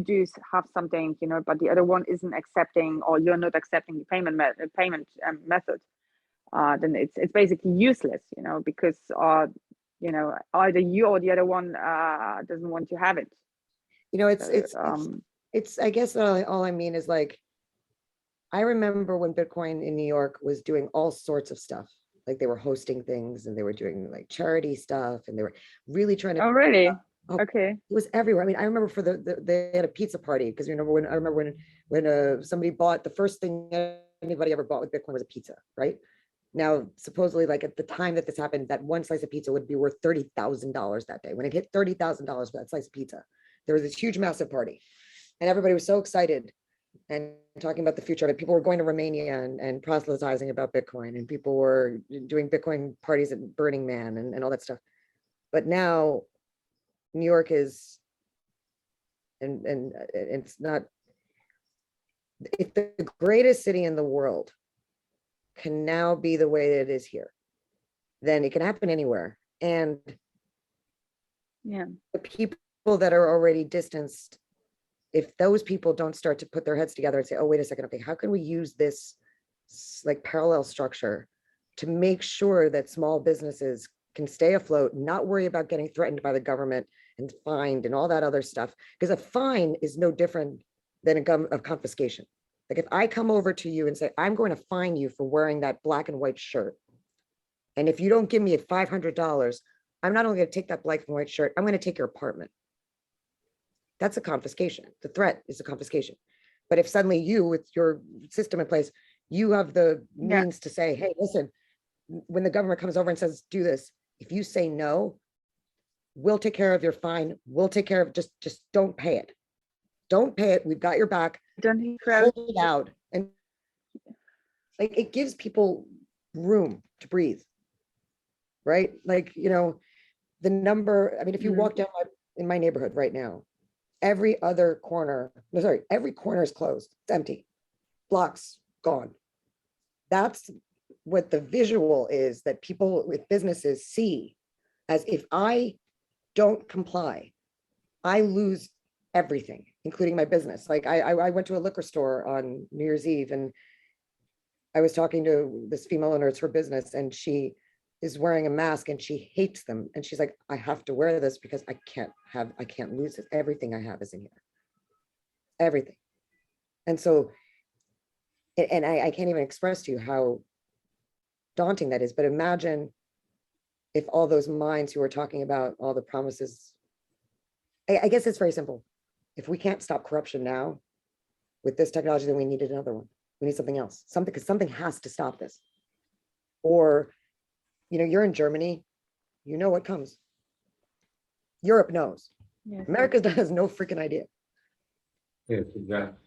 Speaker 3: do have something, but the other one isn't accepting, or you're not accepting the payment method, then it's basically useless, because either you or the other one doesn't want to have it.
Speaker 2: It's I guess all I mean is, like, I remember when Bitcoin in New York was doing all sorts of stuff. Like, they were hosting things and they were doing like charity stuff and they were really trying to.
Speaker 3: Oh, really?
Speaker 2: Oh,
Speaker 3: okay.
Speaker 2: It was everywhere. I mean, I remember they had a pizza party, because I remember when somebody bought, the first thing anybody ever bought with Bitcoin was a pizza, right? Now, supposedly, like, at the time that this happened, that one slice of pizza would be worth $30,000 that day. When it hit $30,000 for that slice of pizza, there was this huge, massive party, and everybody was so excited and talking about the future of it. People were going to Romania and proselytizing about Bitcoin, and people were doing Bitcoin parties at Burning Man and all that stuff. But now New York is, and it's not, if the greatest city in the world can now be the way that it is here, then it can happen anywhere. And the people that are already distanced, if those people don't start to put their heads together and say, oh, wait a second, okay, how can we use this like parallel structure to make sure that small businesses can stay afloat, not worry about getting threatened by the government and fined and all that other stuff? Because a fine is no different than a confiscation. Like, if I come over to you and say, I'm going to fine you for wearing that black and white shirt, and if you don't give me $500, I'm not only going to take that black and white shirt, I'm going to take your apartment. That's a confiscation. The threat is a confiscation. But if suddenly you, with your system in place, you have the means to say, hey, listen, when the government comes over and says, do this, if you say no, we'll take care of your fine. We'll take care of, just don't pay it. Don't pay it. We've got your back.
Speaker 3: Don't
Speaker 2: hold it out. And like, it gives people room to breathe, right? Like, the number, I mean, if you walk down in my neighborhood right now, every corner is closed. It's empty. Blocks gone. That's what the visual is that people with businesses see as, if I don't comply, I lose everything, including my business. Like I went to a liquor store on New Year's Eve, and I was talking to this female owner, it's her business, and she is wearing a mask and she hates them. And she's like, I have to wear this because I can't lose it. Everything I have is in here. Everything. And so, and I can't even express to you how daunting that is. But imagine if all those minds who are talking about all the promises, I guess it's very simple. If we can't stop corruption now with this technology, then we need another one. We need something else, because something has to stop this. Or, you're in Germany, you know what comes. Europe knows. Yes. America has no freaking idea.
Speaker 1: Yes, exactly.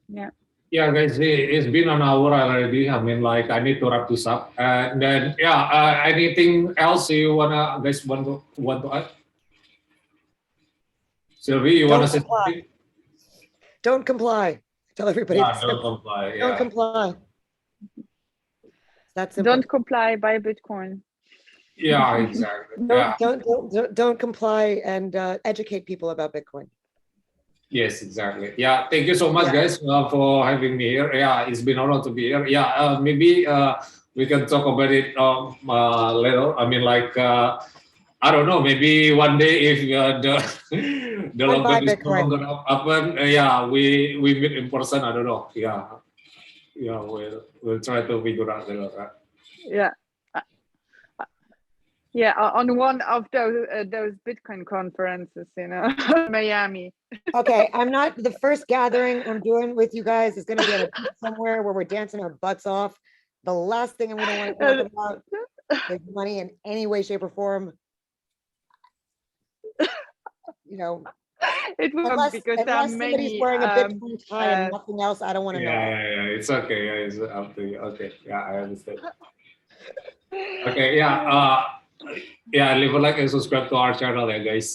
Speaker 3: Yeah.
Speaker 1: Yeah, guys, it's been an hour already. I mean, like, I need to wrap this up. And then, yeah, anything else you guys want to add? Sylvie, you want to say something?
Speaker 2: Don't comply. Tell everybody.
Speaker 1: Yeah, don't comply. Yeah.
Speaker 2: Don't comply. That's simple.
Speaker 3: Don't comply, buy Bitcoin.
Speaker 1: Yeah, exactly.
Speaker 2: Don't comply, and educate people about Bitcoin.
Speaker 1: Yes, exactly. Yeah, thank you so much, guys, for having me here. Yeah, it's been an honor to be here. Yeah, maybe we can talk about it later. I mean, like, I don't know, maybe one day if the lockdown is no longer open, we meet in person. I don't know. Yeah, we'll try to figure out that.
Speaker 3: Yeah. Yeah, on one of those Bitcoin conferences in Miami.
Speaker 2: Okay, I'm not, the first gathering I'm doing with you guys is going to be at a somewhere where we're dancing our butts off. The last thing I'm going to want to talk about is money in any way, shape, or form.
Speaker 3: It will, because there are
Speaker 2: somebody's wearing a Bitcoin tie and nothing else, I don't want to know.
Speaker 1: Yeah, it's okay. Yeah, it's up to you. Okay, yeah, I understand. Okay, yeah, leave a like and subscribe to our channel, guys.